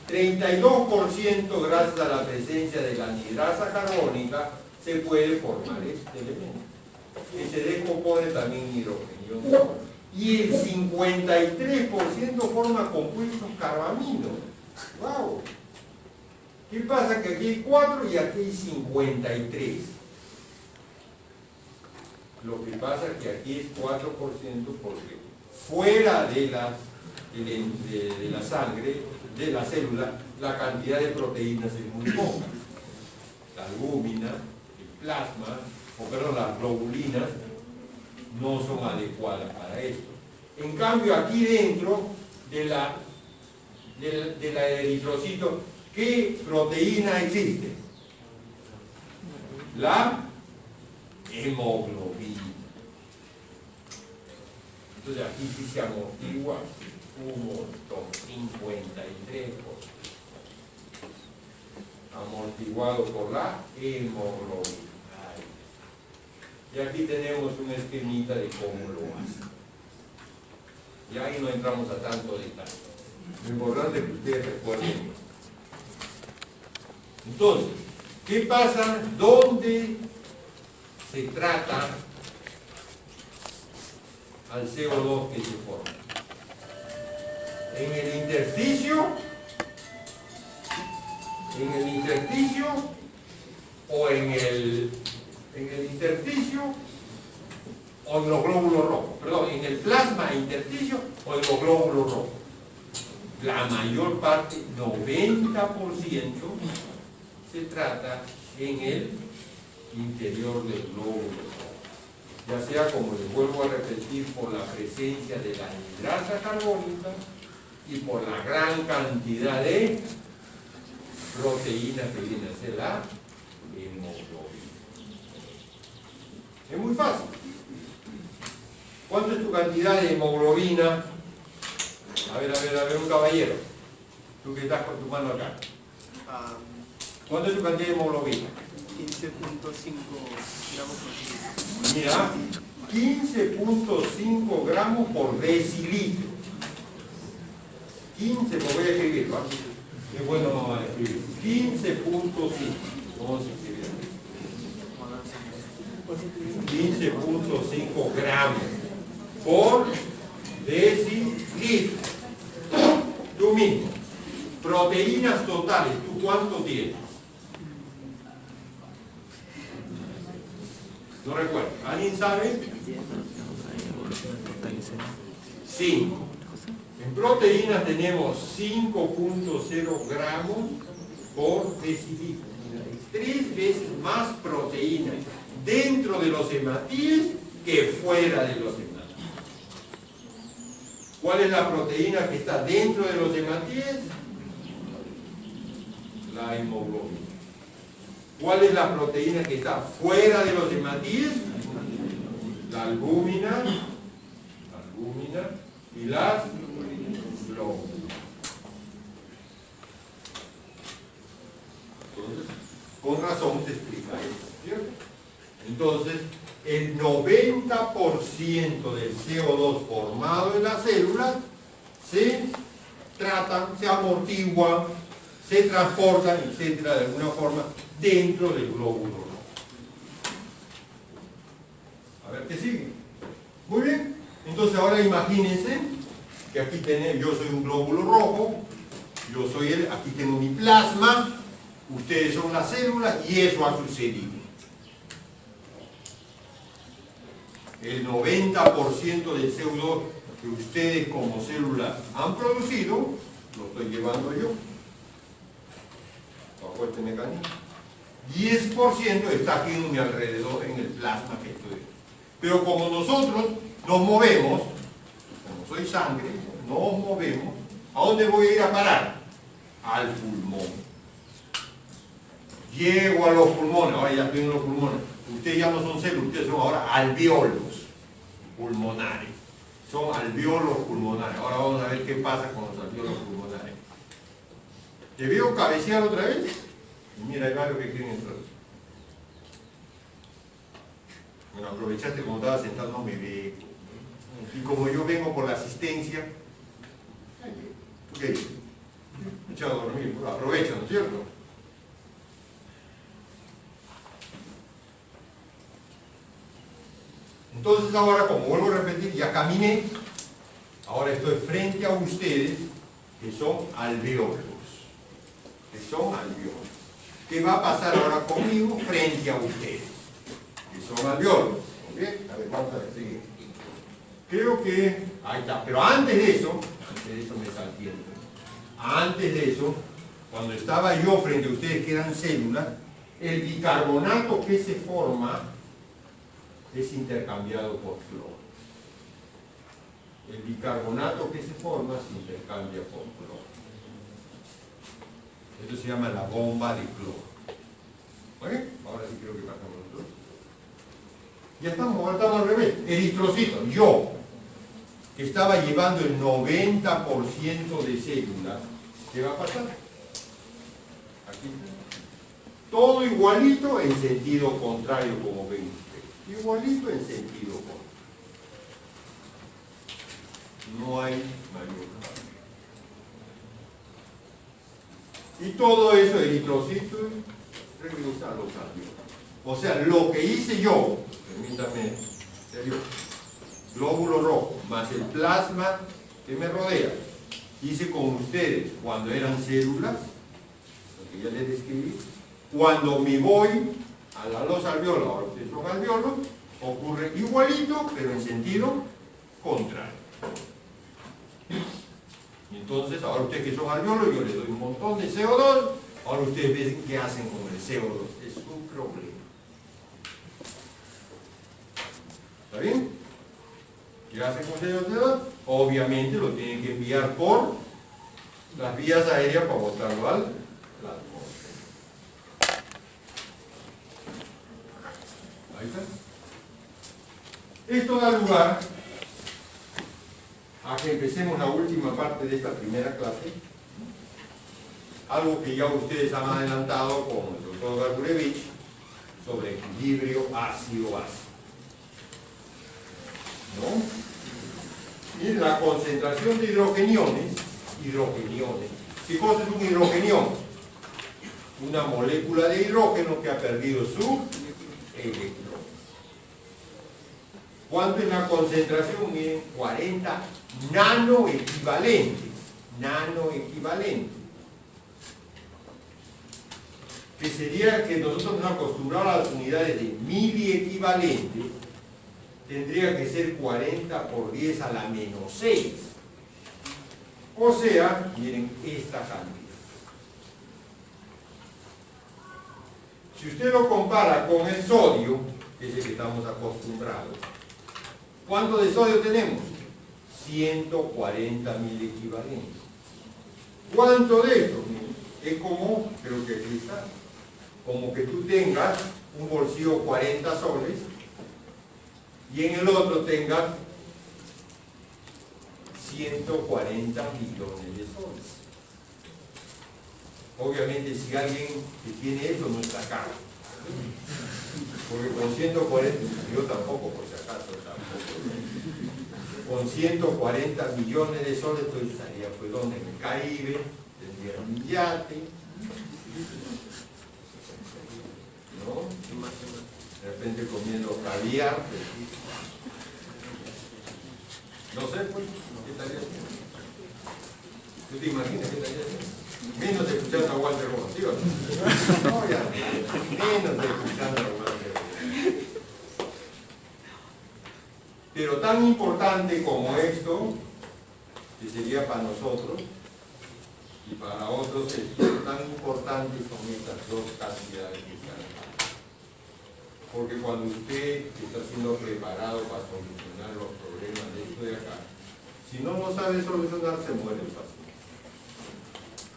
32% gracias a la presencia de la anhidrasa carbónica se puede formar este elemento. Que se decompone también hidrógeno. Y el 53% forma compuestos carbaminos. ¡Wow! ¿Qué pasa? Que aquí hay 4 y aquí hay 53. Lo que pasa es que aquí es 4% porque fuera de la sangre, de la célula, la cantidad de proteínas es muy poca. La albúmina, el plasma, las globulinas no son adecuadas para esto. En cambio, aquí dentro de la eritrocito, ¿qué proteína existe? La hemoglobina. Entonces aquí sí se amortigua un montón, 53%. Amortiguado por la hemoglobina. Y aquí tenemos un esquemita de cómo lo hace. Y ahí no entramos a tanto detalle. Lo importante es que ustedes recuerden esto. Entonces, ¿Qué pasa? ¿Dónde se trata al CO2 que se forma? ¿En el intersticio? ¿En el intersticio? ¿O en el intersticio? ¿O en los glóbulos rojos? Perdón, ¿en el plasma intersticio o en los glóbulos rojos? La mayor parte, 90%, se trata en el interior del glóbulo rojo. Ya sea, como les vuelvo a repetir, por la presencia de la hidrasa carbónica y por la gran cantidad de proteína que viene a ser la hemoglobina. Es muy fácil. ¿Cuánto es tu cantidad de hemoglobina? A ver, un caballero. Tú que estás con tu mano acá. ¿Cuánto es tu cantidad de hemoglobina? 15.5 gramos por kilo. Mira, 15.5 gramos por decilitro. 15, pues voy a escribir, ¿va? Es bueno escribir. 15.5. Vamos a escribir. 15.5 gramos por decilitro. Tú mismo. Proteínas totales, ¿tú cuánto tienes? No recuerdo. ¿Alguien sabe? 5. En proteínas tenemos 5.0 gramos por decilitro. 3 veces más proteína dentro de los hematíes que fuera de los hematíes. ¿Cuál es la proteína que está dentro de los hematíes? La hemoglobina. ¿Cuál es la proteína que está fuera de los hematíes? La albúmina y las glóbulos. Entonces, con razón se explica esto, ¿cierto? Entonces, el 90% del CO2 formado en las células se tratan, se amortiguan, se transportan, etcétera, de alguna forma, dentro del glóbulo rojo. A ver qué sigue. Muy bien. Entonces ahora imagínense que aquí tenemos, yo soy un glóbulo rojo, yo soy aquí tengo mi plasma, ustedes son las células y eso ha sucedido. El 90% del CO2 que ustedes como células han producido, lo estoy llevando yo. Bajo este mecanismo. 10% está aquí en mi alrededor, en el plasma que estoy. Pero como nosotros nos movemos, como soy sangre, nos movemos, ¿a dónde voy a ir a parar? Al pulmón. Llego a los pulmones, ahora ya estoy en los pulmones. Ustedes ya no son células, ustedes son ahora alvéolos pulmonares. Son alvéolos pulmonares. Ahora vamos a ver qué pasa con los alvéolos pulmonares. ¿Te veo cabecear otra vez? Y mira, hay varios que quieren entrar. Bueno, aprovechaste como estaba sentado, no me ve. Y como yo vengo por la asistencia, ¿tú qué dices? Me he echado a dormir, aprovecha, ¿no es cierto? Entonces ahora, como vuelvo a repetir, ya caminé, ahora estoy frente a ustedes, que son alvéolos. ¿Qué va a pasar ahora conmigo frente a ustedes? Que son alvéolos. ¿Ok? A ver, vamos a seguir. Creo que... Ahí está. Pero antes de eso me salté. Antes de eso, cuando estaba yo frente a ustedes que eran células, el bicarbonato que se forma es intercambiado por cloro. El bicarbonato que se forma se intercambia por cloro. Esto se llama la bomba de cloro. ¿Vale? Ahora sí creo que pasamos nosotros. Ya estamos, ahora estamos al revés. Eritrocito, yo, que estaba llevando el 90% de células, ¿qué va a pasar? Aquí. Todo igualito en sentido contrario, como ven ustedes. Igualito en sentido contrario. No hay mayor cambio. Y todo eso, eritrocitos, regresa a los alveolos. O sea, lo que hice yo, permítame, serio, glóbulo rojo, más el plasma que me rodea, hice con ustedes cuando eran células, lo que ya les describí. Cuando me voy a los alveolos, ahora ustedes son alveolos, ocurre igualito, pero en sentido contrario. Entonces, ahora ustedes que son alveolos, yo les doy un montón de CO2, ahora ustedes ven qué hacen con el CO2. Es un problema. ¿Está bien? ¿Qué hacen con el CO2? Obviamente lo tienen que enviar por las vías aéreas para botarlo al atmósfera. Ahí está. Esto da lugar a que empecemos la última parte de esta primera clase, algo que ya ustedes han adelantado con el doctor Garbulevich sobre equilibrio ácido-base. ¿No? Y la concentración de hidrogeniones. ¿Qué cosa es un hidrogenión? Una molécula de hidrógeno que ha perdido su electrón. ¿Cuánto es la concentración? Miren, 40 nanoequivalentes. Que sería que nosotros nos acostumbramos a las unidades de miliequivalentes, tendría que ser 40 por 10 a la menos 6. O sea, miren esta cantidad. Si usted lo compara con el sodio, que es el que estamos acostumbrados, ¿cuánto de sodio tenemos? 140 mil equivalentes. ¿Cuánto de esto? Es como, creo que aquí está, como que tú tengas un bolsillo 40 soles y en el otro tengas 140 millones de soles. Obviamente si alguien que tiene eso no está caro, porque con 140, yo tampoco por si acaso, con 140 millones de soles tú estaría pues donde en el Caribe, tendría un yate, ¿no? De repente comiendo caviar, no sé pues, ¿qué estaría haciendo? ¿Tú te imaginas qué estaría haciendo? Menos escuchando a Walter Ross, ¿sí o no? No, ya, menos escuchando a Walter Ross. Pero tan importante como esto, que sería para nosotros, y para otros estudios, tan importantes son estas dos cantidades que están acá. Porque cuando usted está siendo preparado para solucionar los problemas de esto de acá, si no lo sabe solucionar, se muere el paciente.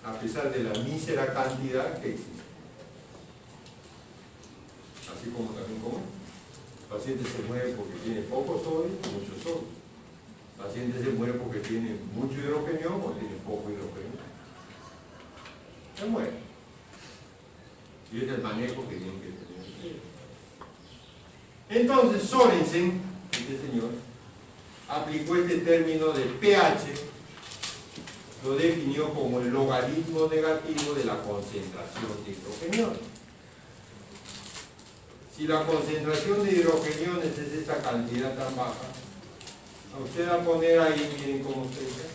A pesar de la mísera cantidad que existe. Así como también como el paciente se muere porque tiene poco sodio, mucho sodio. El paciente se muere porque tiene mucho hidrogenio o tiene poco hidrogenio. Se muere. Y es el manejo que tienen que tener ustedes. Entonces Sorensen, este señor, aplicó este término de pH, lo definió como el logaritmo negativo de la concentración de hidrogeniones. Si la concentración de hidrogeniones es esta cantidad tan baja, a usted va a poner ahí, miren cómo se dice,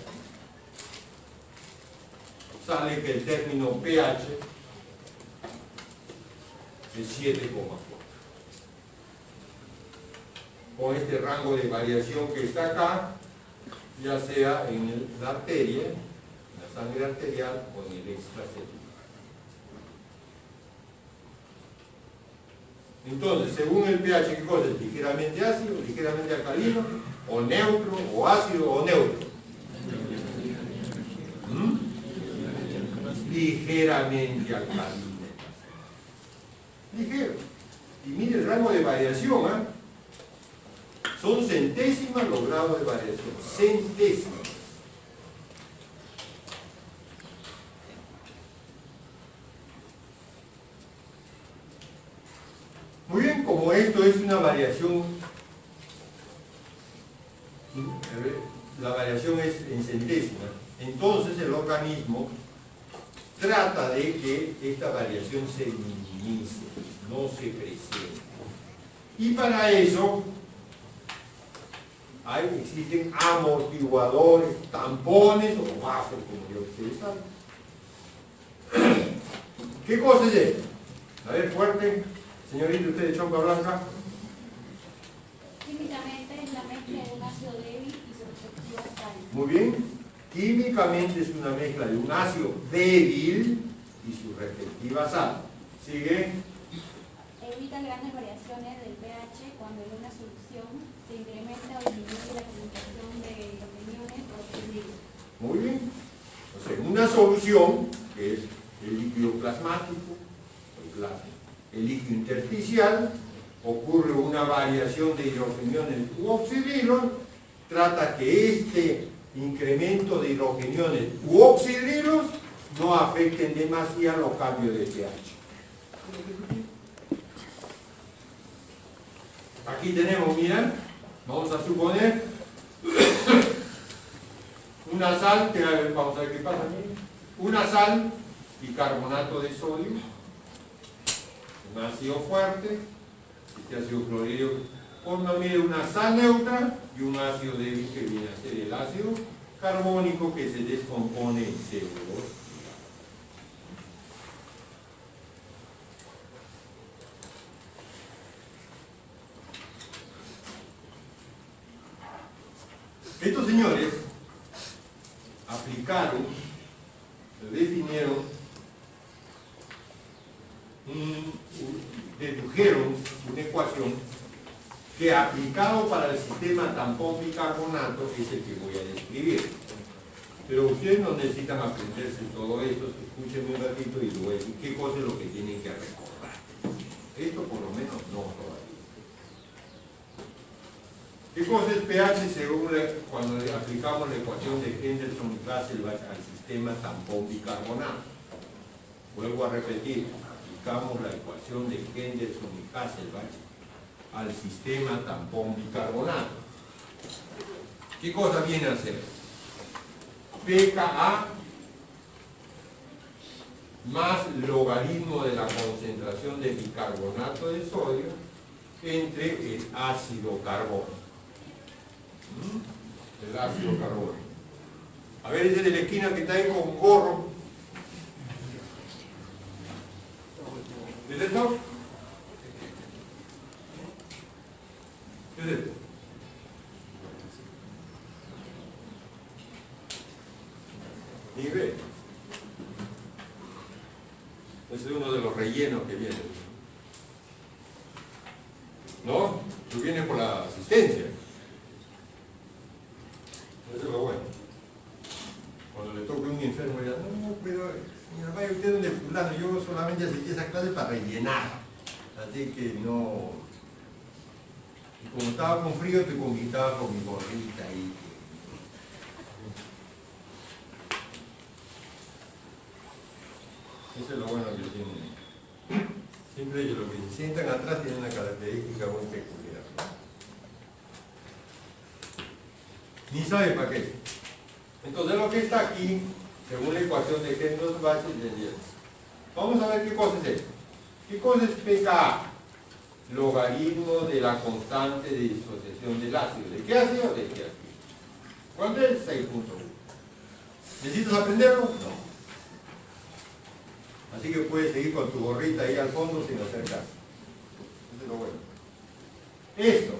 sale que el término pH es 7,4. Con este rango de variación que está acá, ya sea en la arteria, sangre arterial o en el extracelular. Entonces, según el pH, ¿qué cosa es? Ligeramente ácido, ligeramente alcalino, o neutro, o ácido, o neutro. Ligeramente alcalino. Ligero. Y mire el rango de variación, ¿eh? Son centésimas los grados de variación. Centésimas. Muy bien, como esto es una variación, la variación es en centésimas, entonces el organismo trata de que esta variación se minimice, no se presente. Y para eso existen amortiguadores, tampones o buffer, como ya ustedes saben. ¿Qué cosa es esto? A ver, fuerte, señorita, usted de chompa blanca. Químicamente es la mezcla de un ácido débil y su respectiva sal. Muy bien. Químicamente es una mezcla de un ácido débil y su respectiva sal. Sigue. Evita grandes variaciones del pH cuando en una solución se incrementa o disminuye la concentración de hidrogeniones o oxidrilos. Muy bien. O sea, en una solución, que es el líquido plasmático, el plasma, el líquido intersticial, ocurre una variación de hidrogeniones u oxidrilos, trata que este incremento de hidrogeniones u oxidrilos no afecten demasiado los cambios de pH. Aquí tenemos, miren, vamos a suponer una sal, vamos a ver qué pasa, miren, una sal, bicarbonato de sodio, un ácido fuerte, este ácido clorhídrico forma una sal neutra y un ácido débil que viene a ser el ácido carbónico que se descompone en CO2. Estos señores aplicaron, definieron, dedujeron una ecuación que aplicado para el sistema tampón bicarbonato es el que voy a describir. Pero ustedes no necesitan aprenderse todo esto, escúchenme un ratito y luego decir qué cosa es lo que tienen que recordar. Esto por lo menos no todavía. ¿Qué cosa es pH según cuando aplicamos la ecuación de Henderson y Hasselbalch al sistema tampón bicarbonato? Vuelvo a repetir, aplicamos la ecuación de Henderson y Hasselbalch al sistema tampón bicarbonato. ¿Qué cosa viene a ser? pKa más logaritmo de la concentración de bicarbonato de sodio entre el ácido carbónico. El ácido carbónico. A ver, ese de la esquina que está ahí con gorro. ¿Es esto? ¿Qué es esto? Ni ve. Ese es uno de los rellenos que viene. ¿No? Tú vienes por la asistencia. Eso es lo bueno. Cuando le toque a un enfermo, ya, no, pero señora, vaya usted donde fulano, yo solamente asistí a esa clase para rellenar. Así que no. Y como estaba con frío, te conquistaba con mi gorrita ahí. Eso es lo bueno que tienen. Siempre ellos, los que se sientan atrás, tienen una característica muy peculiar. Ni sabe para qué. Entonces lo que está aquí, según la ecuación de Henderson-Hasselbalch, vamos a ver qué cosa es esto. ¿Qué cosa es pKa? Logaritmo de la constante de disociación del ácido. ¿De qué ácido? ¿De qué ácido? ¿Cuánto es? 6.1. ¿Necesitas aprenderlo? No. Así que puedes seguir con tu gorrita ahí al fondo sin hacer caso. Eso es lo bueno. Esto,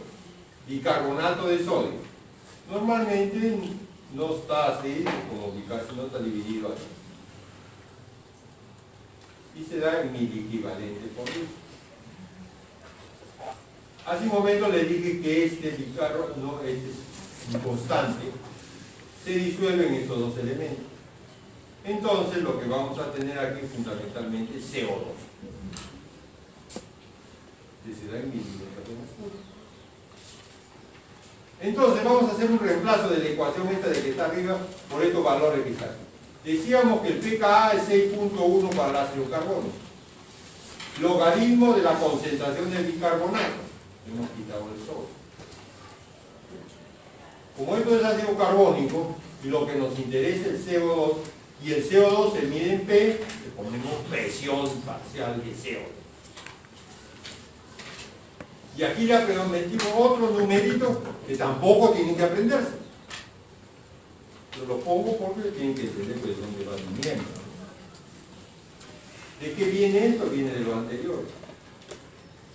bicarbonato de sodio. Normalmente no está así, como bicarbonato, no está dividido así. Y se da en miliequivalente por litro. Hace un momento le dije que este bicarbonato, no, este es constante, se disuelve en estos dos elementos. Entonces lo que vamos a tener aquí fundamentalmente es CO2. Que se da en miliequivalente. Entonces vamos a hacer un reemplazo de la ecuación esta de que está arriba por estos valores que están aquí. Decíamos que el pKa es 6.1 para el ácido carbónico. Logaritmo de la concentración del bicarbonato. Hemos quitado el sodio. Como esto es ácido carbónico y lo que nos interesa es el CO2, Y el CO2 se mide en P, le ponemos presión parcial de CO2. Y aquí le metimos otro numerito que tampoco tienen que aprenderse. Yo lo pongo porque tienen que entender de dónde va viniendo. ¿De qué viene esto? Viene de lo anterior.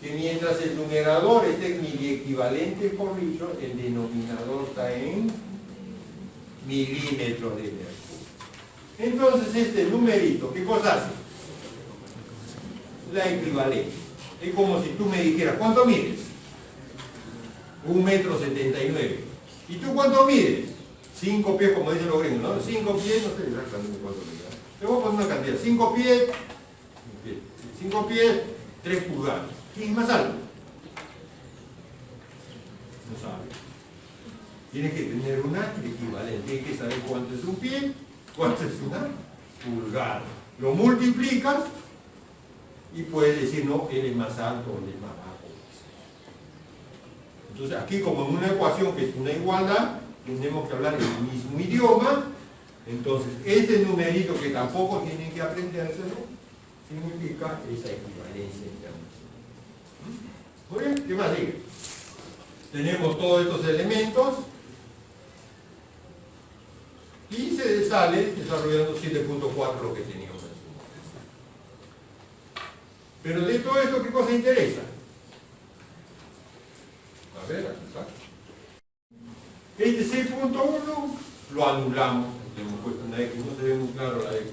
Que mientras el numerador esté en miliequivalente por litro, el denominador está en milímetros de mercurio. Entonces este numerito, ¿qué cosa hace? La equivalencia. Es como si tú me dijeras, ¿cuánto mides? 1,79 m. ¿Y tú cuánto mides? 5 pies, como dicen los gringos, ¿no? 5 pies, no sé exactamente cuánto mides. Te voy a poner una cantidad, 5 pies, 3 pulgadas. ¿Quién es más alto? No sabe. Tienes que tener una equivalencia, tienes que saber cuánto es un pie, cuánto es una pulgada. Lo multiplicas y puedes decir, no, él es más alto o él es más bajo. Entonces aquí, como en una ecuación que es una igualdad, tenemos que hablar el mismo idioma. Entonces este numerito, que tampoco tienen que aprendérselo, significa esa equivalencia internacional. Muy bien, ¿qué más sigue? Tenemos todos estos elementos y se sale desarrollando 7.4 lo que teníamos en su momento. Pero de todo esto, ¿qué cosa interesa? A ver, aquí está. Este 6.1 lo anulamos, hemos puesto una X, no se ve muy claro la X.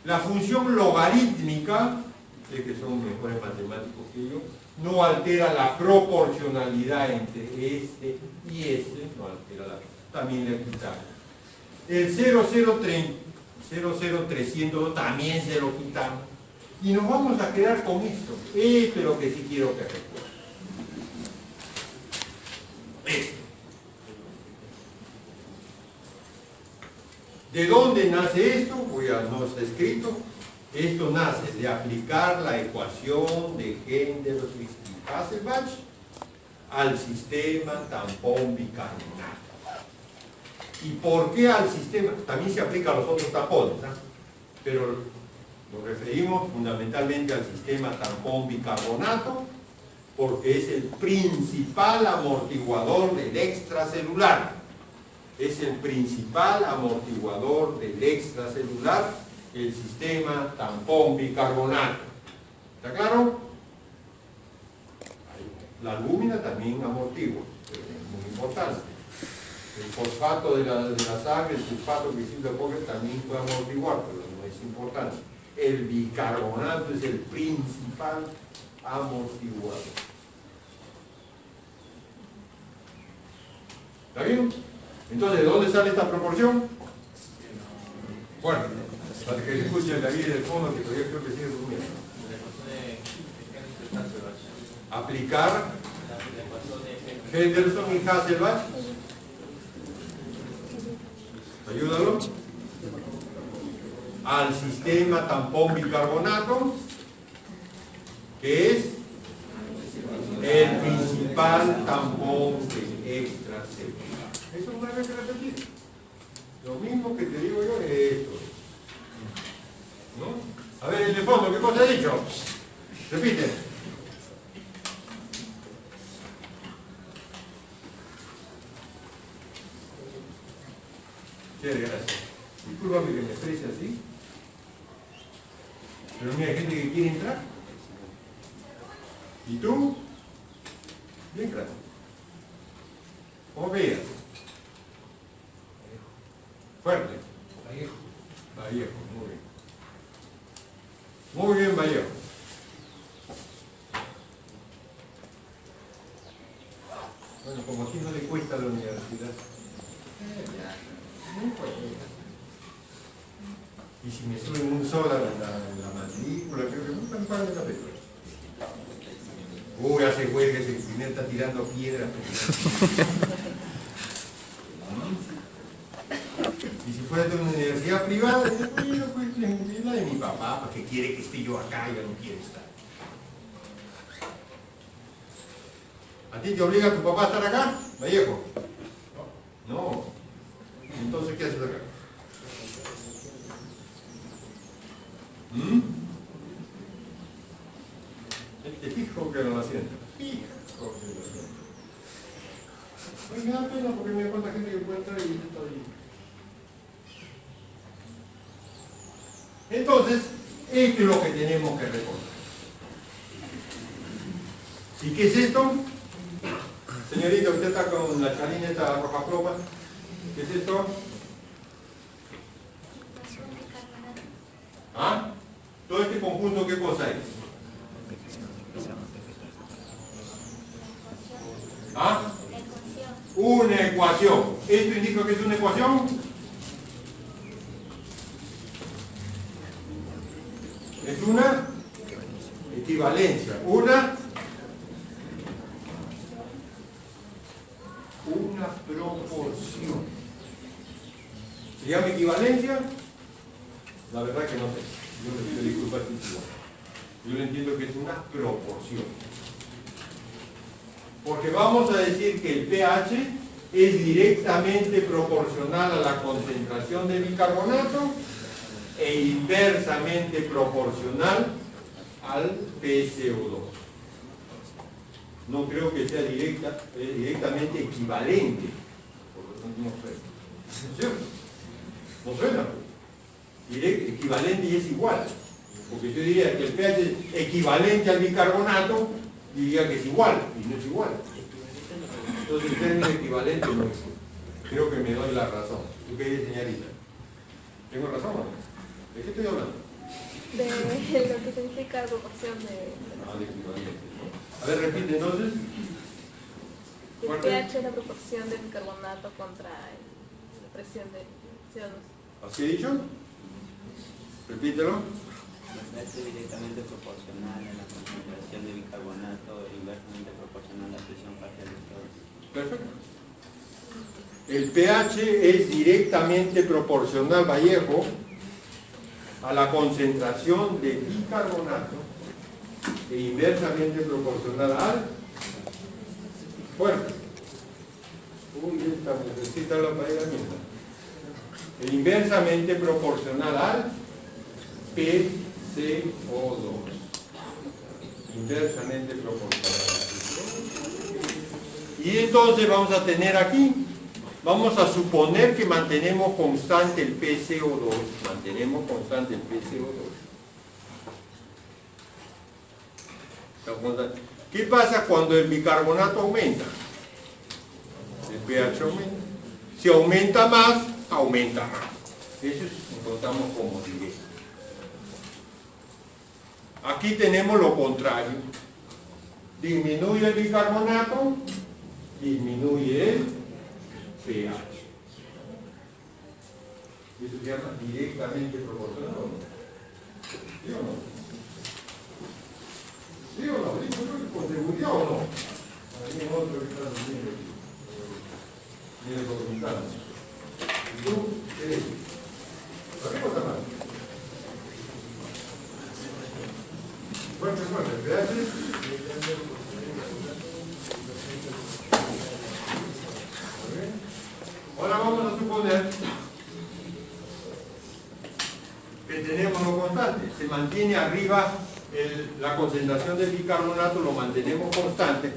La función logarítmica, sé que son mejores matemáticos que yo, no altera la proporcionalidad entre este y este, no altera también la quitamos. El 00302 también se lo quitamos. Y nos vamos a quedar con esto. Esto es lo que sí quiero que recuerden. Esto. ¿De dónde nace esto? Pues ya no está escrito. Esto nace de aplicar la ecuación de Henderson-Hasselbalch al sistema tampón bicarbonato. ¿Y por qué al sistema? También se aplica a los otros tampones, ¿no? Pero nos referimos fundamentalmente al sistema tampón bicarbonato porque es el principal amortiguador del extracelular. Es el principal amortiguador del extracelular, el sistema tampón bicarbonato. ¿Está claro? La albúmina también amortigua, pero es muy importante. El fosfato de la sangre, el sulfato que hiciste también puede amortiguar, pero no es importante. El bicarbonato es el principal amortiguador. ¿Está bien? Entonces, ¿de dónde sale esta proporción? Bueno, para que escuchen la vida del fondo, que todavía creo que sigue durmiendo. Aplicar Henderson y Hasselbalch. Ayúdalo. Al sistema tampón bicarbonato, que es el principal tampón extracelular. Eso no hay que repetir. Lo mismo que te digo yo es esto. ¿No? A ver, el de fondo, ¿qué cosa he dicho? Repite. Sí, gracias. Discúlpame que me exprese así. Pero mira, hay gente que quiere entrar. ¿Y tú? Bien, gracias. ¿Cómo veas? Fuerte. Vallejo. Vallejo, muy bien. Muy bien, Vallejo. Bueno, como aquí no le cuesta a la universidad. Y si me suben un sola la matrícula, creo que nunca me pagan la película. Uy, hace huelga, ese primer está tirando piedras. Y si fuera de una universidad privada, bueno, pues la de mi papá, porque quiere que esté yo acá y ya no quiere estar. ¿A ti te obliga tu papá a estar acá, Vallejo? No. Entonces, ¿qué haces acá? Esto es lo que tenemos que recordar. ¿Y qué es esto? Señorita, usted está con la chalineta roja ploma. ¿Qué es esto? ¿Ah? Todo este conjunto, ¿qué cosa es? ¿Ah? Una ecuación. ¿Esto indica que es una ecuación? Es una equivalencia. Una proporción. ¿Se llama equivalencia? La verdad que no sé. Yo le pido disculpas. Yo le entiendo que es una proporción. Porque vamos a decir que el pH es directamente proporcional a la concentración de bicarbonato e inversamente proporcional al PCO2. No creo que sea directamente equivalente. Por lo tanto, no suena. ¿No es cierto? No suena. Equivalente y es igual. Porque yo diría que el pH es equivalente al bicarbonato, diría que es igual, y no es igual. Entonces el término equivalente no es. Creo que me doy la razón. ¿Tú qué dices, señorita? ¿Tengo razón o no? ¿De qué estoy hablando? De lo que significa la proporción de equivalente. A ver, repite entonces. el pH es la proporción del bicarbonato contra la presión de CO2. ¿Así he dicho? Repítelo. Es directamente proporcional a la concentración de bicarbonato e inversamente proporcional a la presión parcial de CO2. Perfecto. El pH es directamente proporcional, Vallejo, a la concentración de bicarbonato e inversamente proporcional al fuerte. Uy, esta necesita la paella misma. E inversamente proporcional al PCO2. Inversamente proporcional. Y entonces vamos a tener aquí, vamos a suponer que mantenemos constante el PCO2. Mantenemos constante el PCO2. ¿Qué pasa cuando el bicarbonato aumenta? El pH aumenta. Si aumenta más, aumenta más. Eso encontramos como directo. Aquí tenemos lo contrario. Disminuye el bicarbonato, disminuye el pH. Eso se llama directamente proporcional. ¿Sí o no? ¿Sí o no? ¿Sí con seguridad o no? Hay otro que está haciendo documentando. ¿Y tú qué eres? ¿Arriba o está mal? Fuerte, gracias. Ahora vamos a suponer que tenemos lo constante. Se mantiene arriba la concentración de bicarbonato, lo mantenemos constante.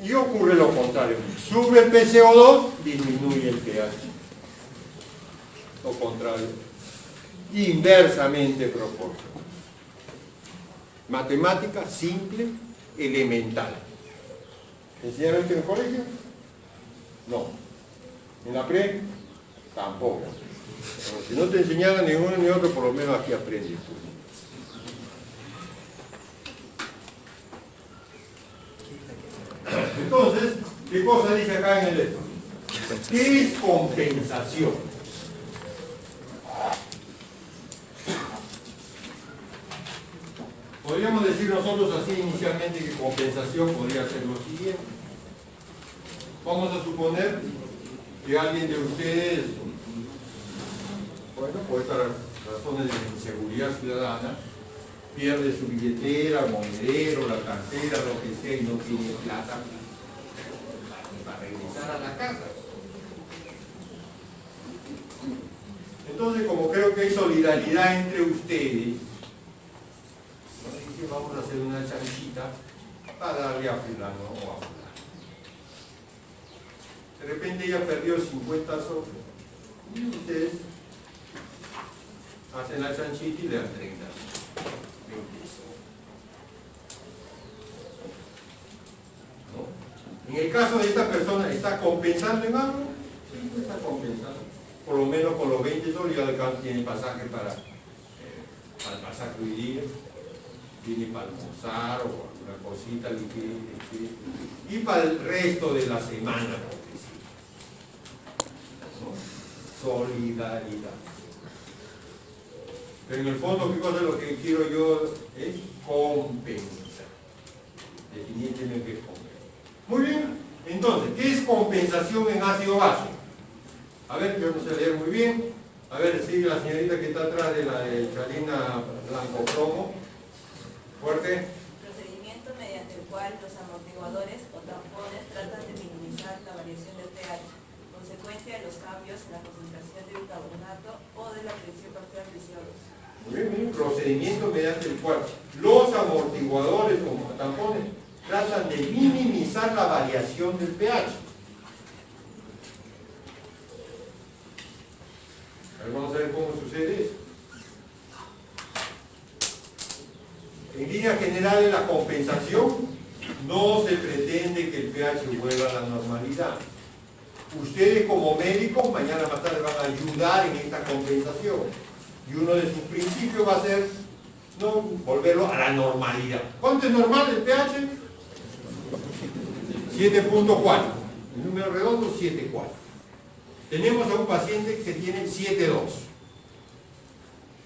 Y ocurre lo contrario. Sube el PCO2, disminuye el pH. Lo contrario. Inversamente proporcional. Matemática simple, elemental. ¿Enseñaron esto en el colegio? No. ¿En la pre? Tampoco. Pero si no te enseñaran ni uno ni otro, por lo menos aquí aprendes. Entonces, ¿qué cosa dice acá en el esto? ¿Qué es compensación? Podríamos decir nosotros así inicialmente que compensación podría ser lo siguiente. Vamos a suponer que alguien de ustedes, bueno, por estas razones de inseguridad ciudadana, pierde su billetera, monedero, la cartera, lo que sea, y no tiene plata para regresar a la casa. Entonces, como creo que hay solidaridad entre ustedes, vamos a hacer una chanchita para darle a fulano o a fulano. De repente ella perdió 50 soles y ustedes hacen la chanchita y le dan 30. ¿No? En el caso de esta persona, ¿está compensando en algo? Sí, está compensando. Por lo menos con los 20 soles ya alcanza, tiene pasaje para el pasaje hoy día, tiene para almorzar o alguna cosita y para el resto de la semana, porque sí. ¿No? Solidaridad. Pero en el fondo, ¿qué cosa es lo que quiero yo? Es compensar. Definitivamente es compensar. Muy bien. Entonces, ¿qué es compensación en ácido base? A ver, yo no sé leer muy bien. A ver, sigue la señorita que está atrás de la de Chalina Blanco Cromo. Fuerte. Procedimiento mediante el cual los amortiguadores o tampones tratan de minimizar la variación del pH, consecuencia de los cambios en la concentración de bicarbonato o de la presión parcial de CO2. Muy bien, bien. Procedimiento mediante el cual los amortiguadores o tampones tratan de minimizar la variación del pH. Vamos a ver cómo sucede eso. En líneas generales, la compensación no se pretende que el pH vuelva a la normalidad. Ustedes como médicos mañana más tarde van a ayudar en esta compensación. Y uno de sus principios va a ser no volverlo a la normalidad. ¿Cuánto es normal el pH? 7.4. El número redondo 7.4. Tenemos a un paciente que tiene 7.2.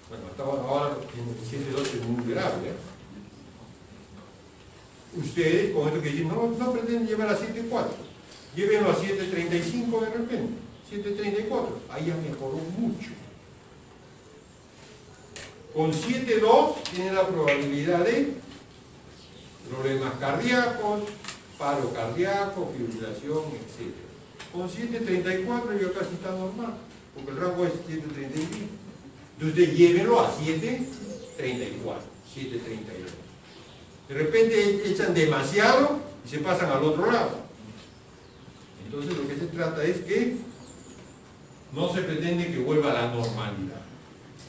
Bueno, hasta ahora tiene 7.2 es muy grave. Ustedes, con esto que dicen, no pretenden llevar a 7.4. Llévenlo a 7.35 de repente. 7.34. Ahí ya mejoró mucho. Con 7.2 tiene la probabilidad de problemas cardíacos, paro cardíaco, fibrilación, etc. Con 7.34 ya casi está normal, porque el rango es 7.35. Entonces llévenlo a 7.34, 7.32. De repente echan demasiado y se pasan al otro lado. Entonces lo que se trata es que no se pretende que vuelva a la normalidad.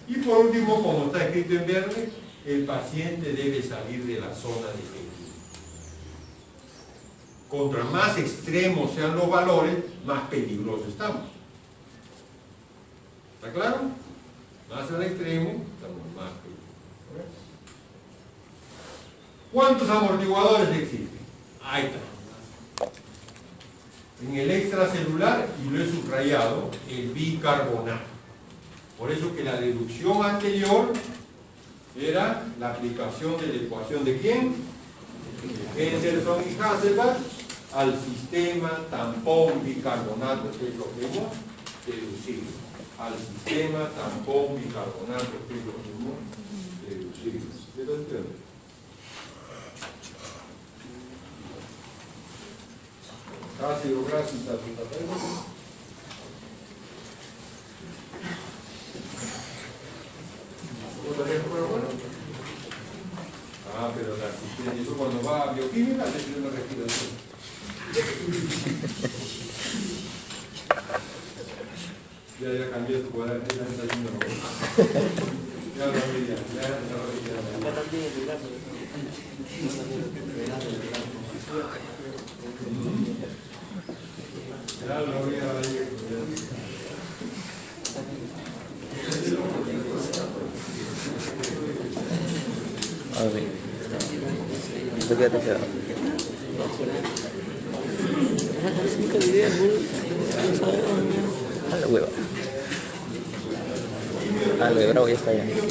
Y por último, como está escrito en verde, el paciente debe salir de la zona de peligro. Contra más extremos sean los valores, más peligrosos estamos. ¿Está claro? Más al extremo, estamos más peligrosos. ¿Cuántos amortiguadores existen? Ahí está. En el extracelular, y lo he subrayado, el bicarbonato. Por eso que la deducción anterior era la aplicación de la ecuación de ¿quién? De Henderson y Hasselbalch al sistema tampón bicarbonato, que es lo que hemos deducido. Al sistema tampón bicarbonato, que es lo que hemos deducido. ¿Se lo entiende? Ácido graso y salbutamol. Ah, pero la asistencia, eso cuando va a bioquímica le pide una respiración. Ya cambié tu cuaderno, ya está haciendo. Ya lo vi, ya lo vi ahí. A ver, ¿esto qué te queda? A la hueva. Ah, lo de Bravo ya está ya. Mientras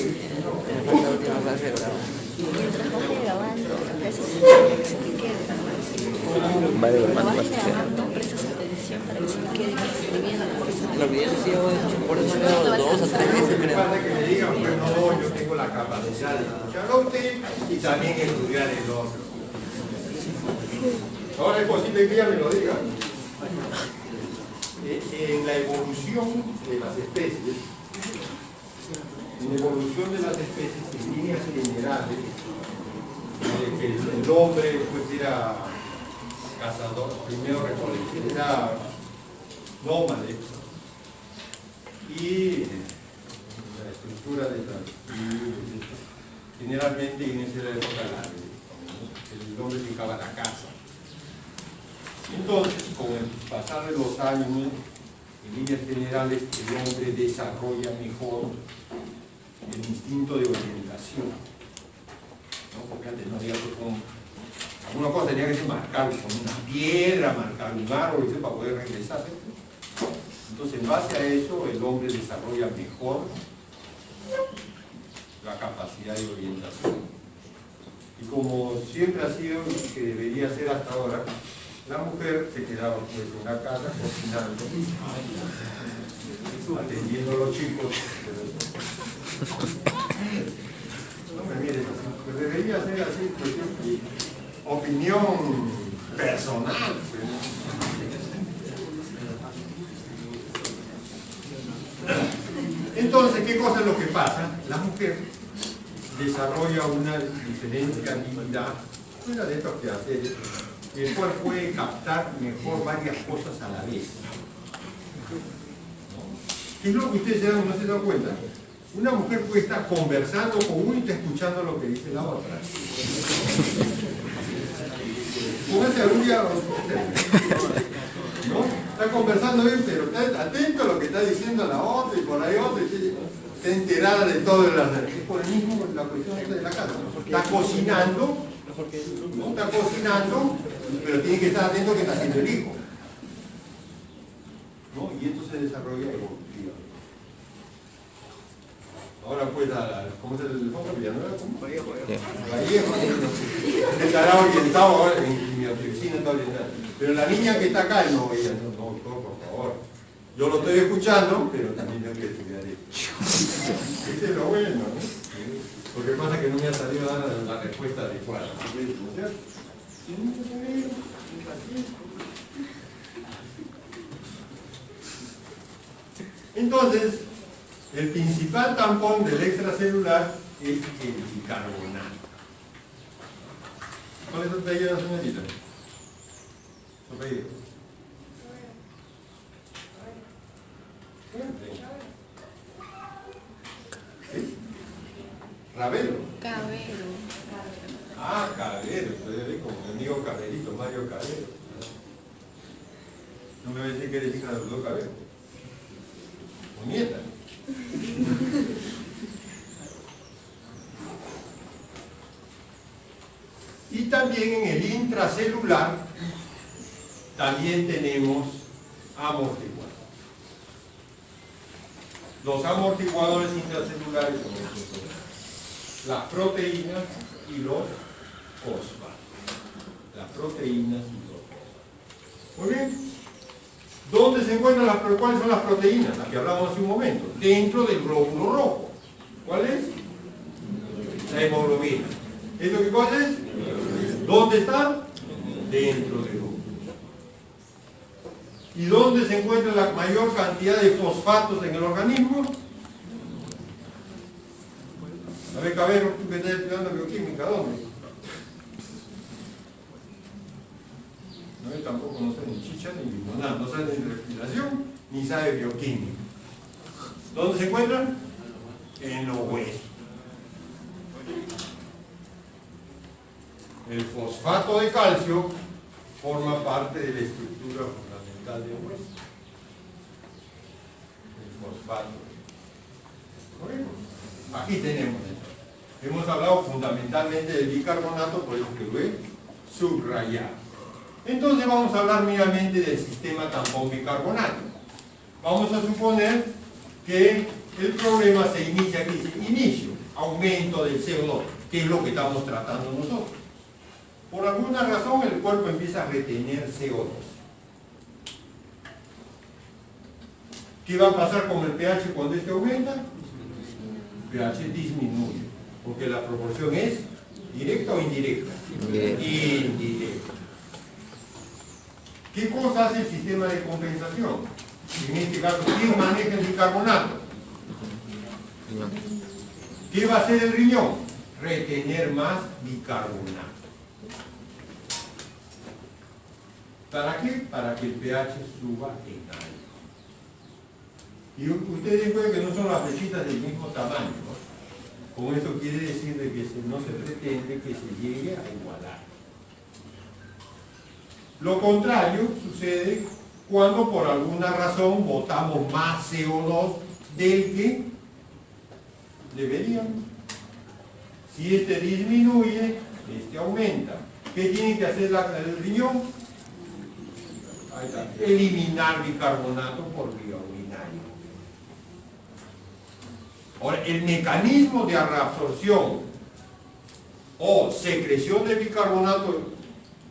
vaya grabando, prestas atención para que se te quede. Vale, Cuando hermano, vayas vas a hacer. grabando, prestas atención para que se te quede escribiendo. Los videos sí hago eso, por eso No veo te vas a 2 o 3 veces, Me creo. falta que me digan, pues no, yo tengo la capacidad de escuchar a usted y también estudiar el otro. Ahora es posible que ella me lo diga. En la evolución de las especies, en líneas generales, que el hombre pues era cazador, primero recolector, era nómade, y estructura de las tribus, generalmente en esa época el hombre fijaba la casa. Entonces, con el pasar de los años, en líneas generales, el hombre desarrolla mejor el instinto de orientación, ¿no? Porque antes no había alguna cosa tenía que ser marcar con una piedra, marcar un árbol, ¿sí? Para poder regresar. Entonces, en base a eso, el hombre desarrolla mejor la capacidad de orientación. Y como siempre ha sido y que debería ser hasta ahora, la mujer se quedaba pues en la casa cocinando, atendiendo a los chicos. No me mires así, pues debería ser así, pues, opinión personal. Pues. Entonces, ¿qué cosa es lo que pasa? La mujer desarrolla una diferente habilidad, una de estos quehaceres, el cual puede captar mejor varias cosas a la vez. ¿Qué es lo que ustedes no se dan cuenta? Una mujer puede estar conversando con uno y está escuchando lo que dice la otra. Pónganse algún día, ¿no? Está conversando bien, pero está atento a lo que está diciendo la otra y por ahí otra. Está enterada de todo. Es por el mismo la cuestión de la casa. Está cocinando. No está cocinando, pero tiene que estar atento a que está haciendo el hijo. ¿No? Y esto se desarrolla evolutivamente. Ahora pues, ¿cómo se le ponga? ¿Villanueva? Vallejo. Estará orientado ahora, en mi oficina está orientada. Pero la niña que está acá, no, ella no, por favor. Yo lo estoy escuchando, pero también tengo que estudiar esto. Ese es lo bueno, ¿no? Lo que pasa es que no me ha salido a dar la respuesta adecuada. Entonces, el principal tampón del extracelular es el bicarbonato. ¿Cuál es su apellido, señorita? ¿Su apellido? ¿Sí? Ravelo. Cabero. Ah, Cabero, estoy como mi amigo Caberito, Mario Cabero. No me va a decir que eres hija de los dos Cabero. O nieta. Y también en el intracelular, también tenemos amortiguadores. Los amortiguadores intracelulares son estos: las proteínas y los fosfatos. Las proteínas y los fosfatos. Muy bien. ¿Dónde se encuentran cuáles son las proteínas? Las que hablábamos hace un momento. Dentro del glóbulo rojo. ¿Cuál es? La hemoglobina. ¿Esto qué cosa es? ¿Dónde está? Dentro del glóbulo. ¿Y dónde se encuentra la mayor cantidad de fosfatos en el organismo? A ver, Cabero, tú que estás estudiando bioquímica, ¿dónde? No, él tampoco no sabe ni chicha ni limonada, no sabe ni respiración, ni sabe bioquímica. ¿Dónde se encuentran? En los huesos. El fosfato de calcio forma parte de la estructura fundamental del hueso. El fosfato. Bueno, aquí tenemos esto. Hemos hablado fundamentalmente del bicarbonato, por eso que lo he subrayado. Entonces vamos a hablar meramente del sistema tampón bicarbonato. Vamos a suponer que el problema se inicia aquí, dice inicio, aumento del CO2, que es lo que estamos tratando nosotros. Por alguna razón el cuerpo empieza a retener CO2. ¿Qué va a pasar con el pH cuando este aumenta? El pH disminuye, porque la proporción es directa o indirecta. Indirecta. ¿Qué cosa hace el sistema de compensación? En este caso, ¿quién maneja el bicarbonato? ¿Qué va a hacer el riñón? Retener más bicarbonato. ¿Para qué? Para que el pH suba en algo. Y ustedes ven que no son las flechitas del mismo tamaño, ¿no? Con eso quiere decir de que no se pretende que se llegue a igualar. Lo contrario sucede cuando por alguna razón botamos más CO2 del que deberíamos. Si este disminuye, este aumenta. ¿Qué tiene que hacer el riñón? Ahí está. Eliminar bicarbonato por vía urinaria. Ahora, el mecanismo de reabsorción o secreción de bicarbonato,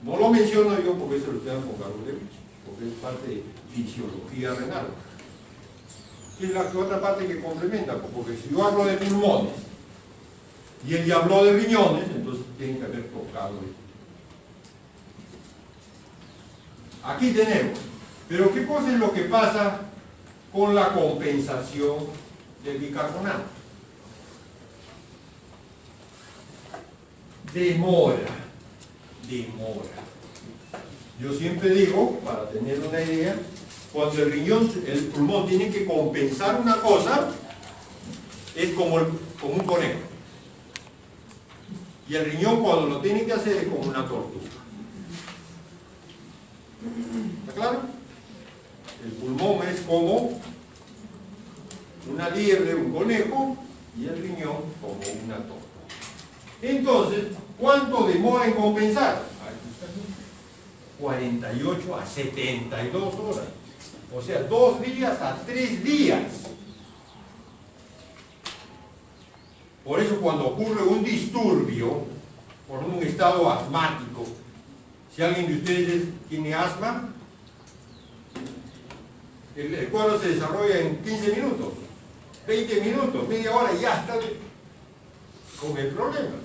no lo menciono yo porque eso lo estudian con Carlos Levich, porque es parte de fisiología renal. Es la otra parte que complementa, porque si yo hablo de pulmones y él ya habló de riñones, entonces tiene que haber tocado esto. Aquí tenemos, pero ¿qué cosa es lo que pasa con la compensación del bicarbonato? Demora. Yo siempre digo, para tener una idea, cuando el pulmón tiene que compensar una cosa, es como un conejo. Y el riñón cuando lo tiene que hacer es como una tortuga. ¿Está claro? El pulmón es como una liebre, un conejo, y el riñón como una tortuga. Entonces, ¿cuánto demora en compensar? 48 a 72 horas. O sea, 2 días a 3 días. Por eso cuando ocurre un disturbio, por un estado asmático, si alguien de ustedes tiene asma, el cuadro se desarrolla en 15 minutos, 20 minutos, media hora y ya está con el problema.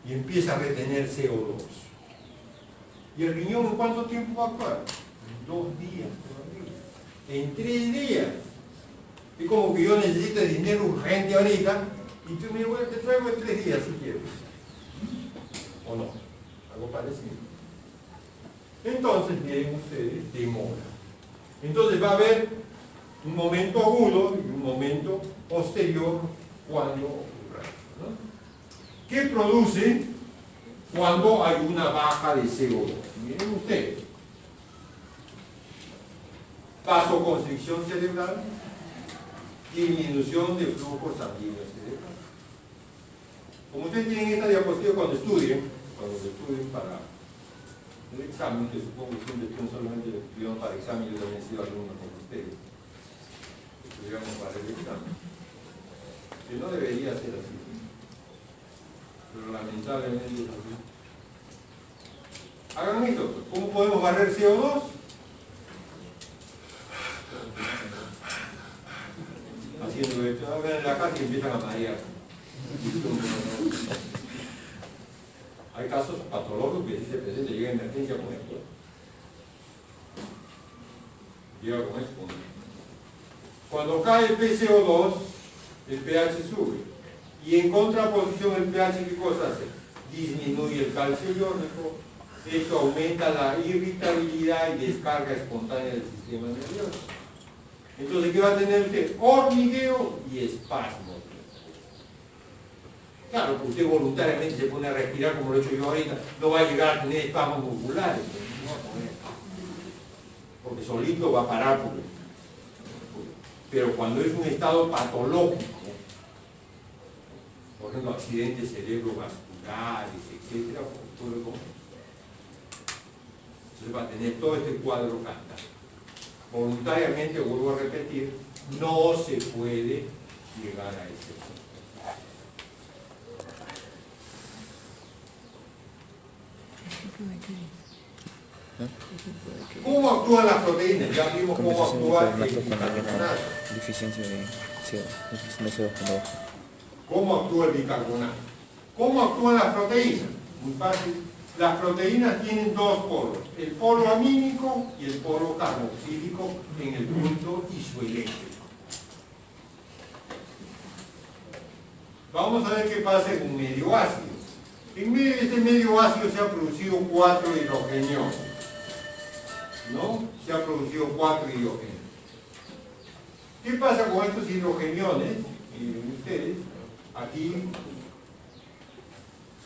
Y empieza a retener CO2. ¿Y el riñón en cuánto tiempo va a actuar? En 2 días todavía. En 3 días. Es como que yo necesito dinero urgente ahorita y tú me dices, te traigo en 3 días si quieres. ¿O no? Algo parecido. Entonces, miren ustedes, demora. Entonces va a haber un momento agudo y un momento posterior cuando ocurra, ¿no? ¿Qué produce cuando hay una baja de CO2? Miren ustedes. Vasoconstricción cerebral, disminución de flujo sanguíneo cerebral. Como ustedes tienen esta diapositiva cuando estudien para el examen, que supongo que siempre estudian solamente los estudian para examen, yo también he sido alumno con ustedes, estudiamos para el examen, que no debería ser así, pero lamentablemente es así. Hagan esto, ¿cómo podemos barrer CO2? Haciendo esto, a ver en la casa y empiezan a marear. Hay casos patológicos que si se presenta, llega a emergencia con esto. Llega con esto. Cuando cae el PCO2, el pH sube. Y en contraposición el pH, ¿qué cosa hace? Disminuye el calcio iónico. Esto aumenta la irritabilidad y descarga espontánea del sistema nervioso. Entonces, ¿qué va a tener usted? Hormigueo y espasmos. Claro, que usted voluntariamente se pone a respirar como lo he hecho yo ahorita, no va a llegar a tener espasmos musculares, no va a poner, porque solito va a parar. Pero cuando es un estado patológico, por ejemplo, accidentes cerebrovasculares, etc., entonces va a tener todo este cuadro cantado. Voluntariamente, vuelvo a repetir, no se puede llegar a ese punto. ¿Cómo actúan las proteínas? Ya vimos cómo actúa el bicarbonato. Deficiencia de CO2. ¿Cómo actúa el bicarbonato? ¿Cómo actúan las proteínas? Muy fácil. Las proteínas tienen 2 polos, el polo amínico y el polo carboxílico en el punto isoeléctrico. Vamos a ver qué pasa en un medio ácido. En medio de este medio ácido se ha producido 4 hidrogenios. ¿No? Se ha producido 4 hidrogenios. ¿Qué pasa con estos hidrogeniones? Miren ustedes, aquí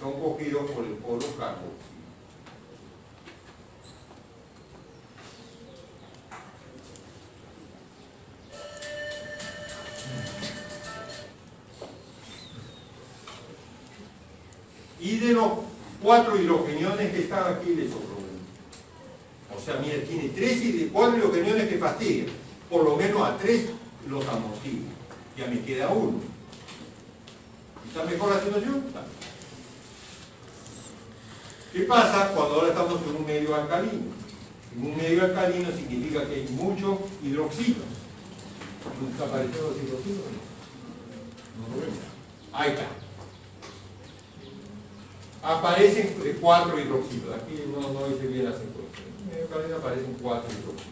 son cogidos por el polo carboxílico. Y de los 4 hidrogeniones que están aquí le sobró uno. O sea, mira, tiene 4 hidrogeniones que fastidian. Por lo menos a 3 los amortigua. Ya me queda uno. ¿Está mejor la situación? Está. ¿Qué pasa cuando ahora estamos en un medio alcalino? En un medio alcalino significa que hay muchos hidroxilos. ¿Nunca aparecieron los hidroxilos? No lo vemos. Ahí está. Aparecen 4 hidroxilos. Aquí no dice bien la secuencia. En medio alcalino aparecen 4 hidroxilos.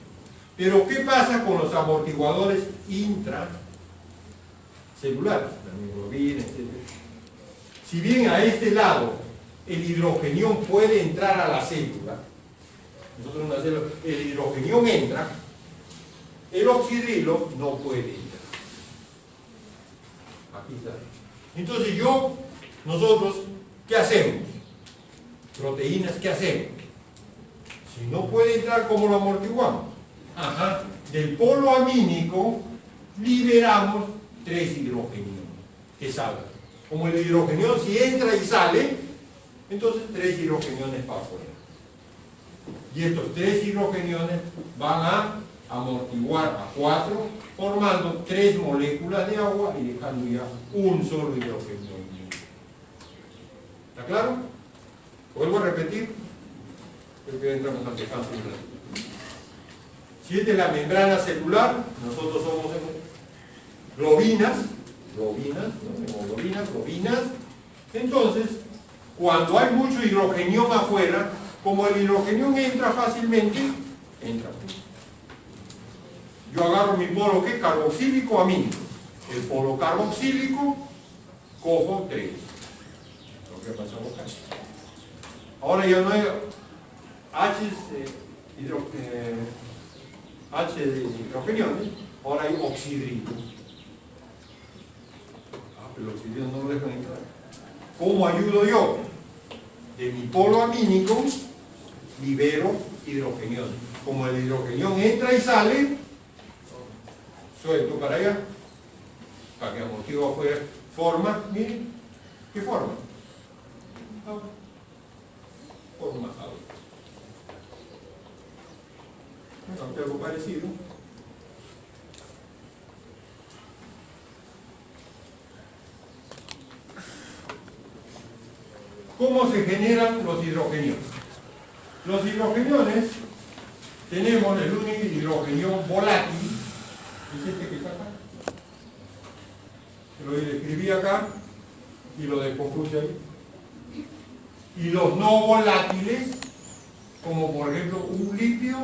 Pero ¿qué pasa con los amortiguadores intracelulares? La hemoglobina, etc. Si bien a este lado el hidrogenión puede entrar a la célula, nosotros en una célula, el hidrogenión entra, el oxidrilo no puede entrar. Aquí está. Entonces nosotros, ¿qué hacemos? Proteínas, ¿qué hacemos? Si no puede entrar, ¿cómo lo amortiguamos? Ajá. Del polo amínico liberamos 3 hidrogeniones que salgan. Como el hidrogenión si entra y sale, entonces 3 hidrogeniones para afuera. Y estos 3 hidrogeniones van a amortiguar a 4, formando 3 moléculas de agua y dejando ya un solo hidrogenión. ¿Está claro? Vuelvo a repetir, creo que entramos al descanso un ratito. Si esta es la membrana celular, nosotros somos globinas, entonces, cuando hay mucho hidrogenión afuera, como el hidrogenión entra fácilmente, entra. Yo agarro mi polo, ¿qué? Carboxílico amínico. El polo carboxílico, cojo 3. Lo que pasó acá. Ahora ya no hay H de hidrogeniones, ahora hay oxidrilo. Pero el oxidrilo no lo dejo entrar. ¿Cómo ayudo yo? De mi polo amínico libero hidrogeniones. Como el hidrogenión entra y sale, suelto para allá, para que amortigua afuera, forma, miren, ¿qué forma? Agua. Forma agua. Bueno, algo parecido. ¿Cómo se generan los hidrogeniones? Los hidrogeniones, tenemos el único hidrogenión volátil, es este que está acá. Lo escribí acá y lo descompuse ahí. Y los no volátiles, como por ejemplo un litio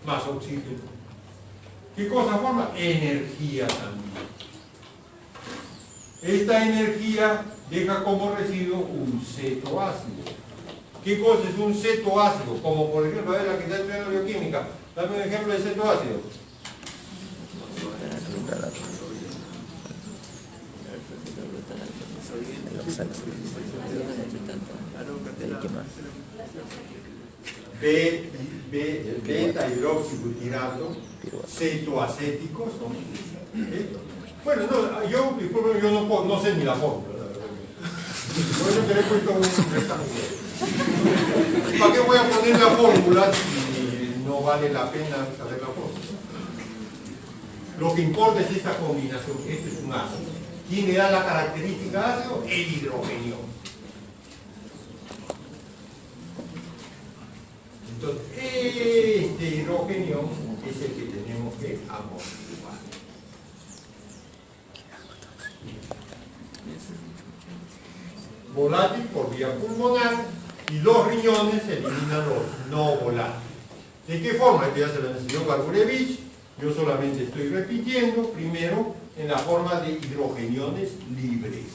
más oxígeno. ¿Qué cosa forma? Energía también. Esta energía deja como residuo un cetoácido. ¿Qué cosa es un cetoácido? Como por ejemplo, a ver la que está estudiando bioquímica. Dame un ejemplo de cetoácido. Beta hidroxibutirato, cetoacéticos son. Bueno, no, yo no sé ni la fórmula. Por eso que le he puesto un préstamo. ¿Para qué voy a poner la fórmula si no vale la pena saber la fórmula? Lo que importa es esta combinación. Este es un ácido. ¿Quién le da la característica ácido? El hidrogenio. Entonces, este hidrogenio es el que tenemos que amortiguar. Volátil por vía pulmonar y los riñones eliminan los no volátiles. ¿De qué forma? Esto ya se lo enseñó Gargurevich. Yo solamente estoy repitiendo primero en la forma de hidrogeniones libres.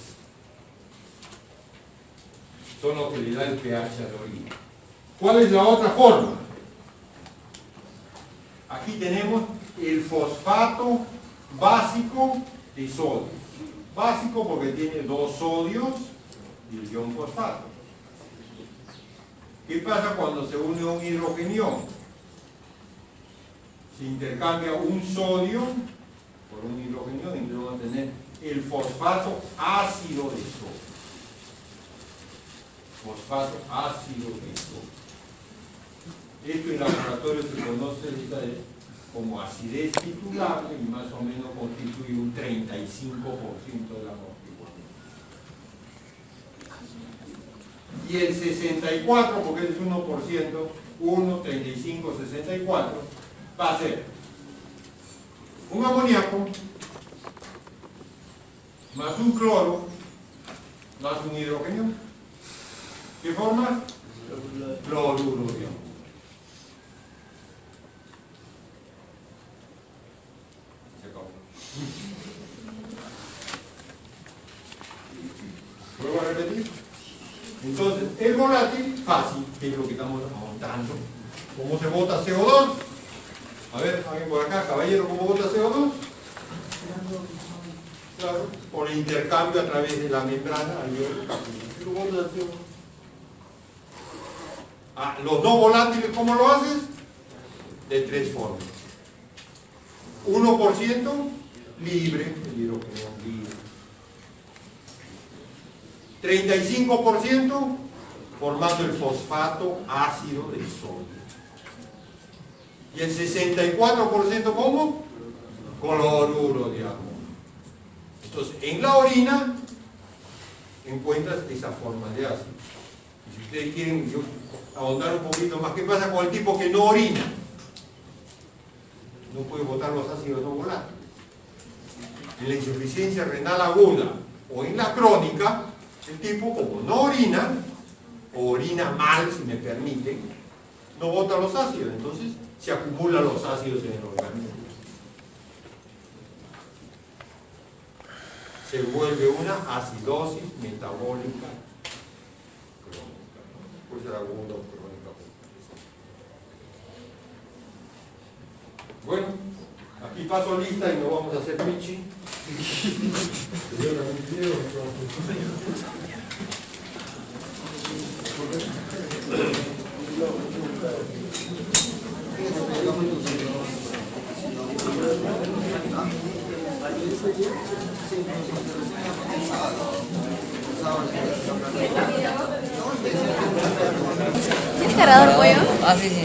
Son lo que le da el pH a la orina. ¿Cuál es la otra forma? Aquí tenemos el fosfato básico de sodio. Básico porque tiene 2 sodios y el ion fosfato. ¿Qué pasa cuando se une un hidrogenión? Se intercambia un sodio por un hidrogenión y luego van a tener el fosfato ácido de sodio. Fosfato ácido de sodio. Esto en laboratorio se conoce como acidez titulable y más o menos constituye un 35% del amortiguamiento. Y el 64, porque es 1%, 1, 35, 64, va a ser un amoníaco más un cloro más un hidrógeno. ¿Qué forma? Cloruro de amor. Se acabó. ¿Vuelvo a repetir? Entonces, el volátil, fácil, que es lo que estamos montando. ¿Cómo se bota CO2? A ver, alguien por acá, caballero, ¿cómo bota CO2? Claro, por intercambio a través de la membrana. Los no volátiles, ¿cómo lo haces? De 3 formas. 1% libre, el hidrógeno libre. 35% formando el fosfato ácido del sodio. Y el 64% ¿cómo? Cloruro de amor. Entonces, en la orina encuentras esa forma de ácido. Y si ustedes quieren ahondar un poquito más, ¿qué pasa con el tipo que no orina? No puede botar los ácidos no volátiles. En la insuficiencia renal aguda o en la crónica, el tipo como no orina, o orina mal, si me permiten, no bota los ácidos, entonces se acumulan los ácidos en el organismo. Se vuelve una acidosis metabólica crónica, ¿no? Puede ser aguda o crónica. Bueno, aquí paso lista y nos vamos a hacer pichi. ¿Tienes cargador pollo? Ah, sí, sí.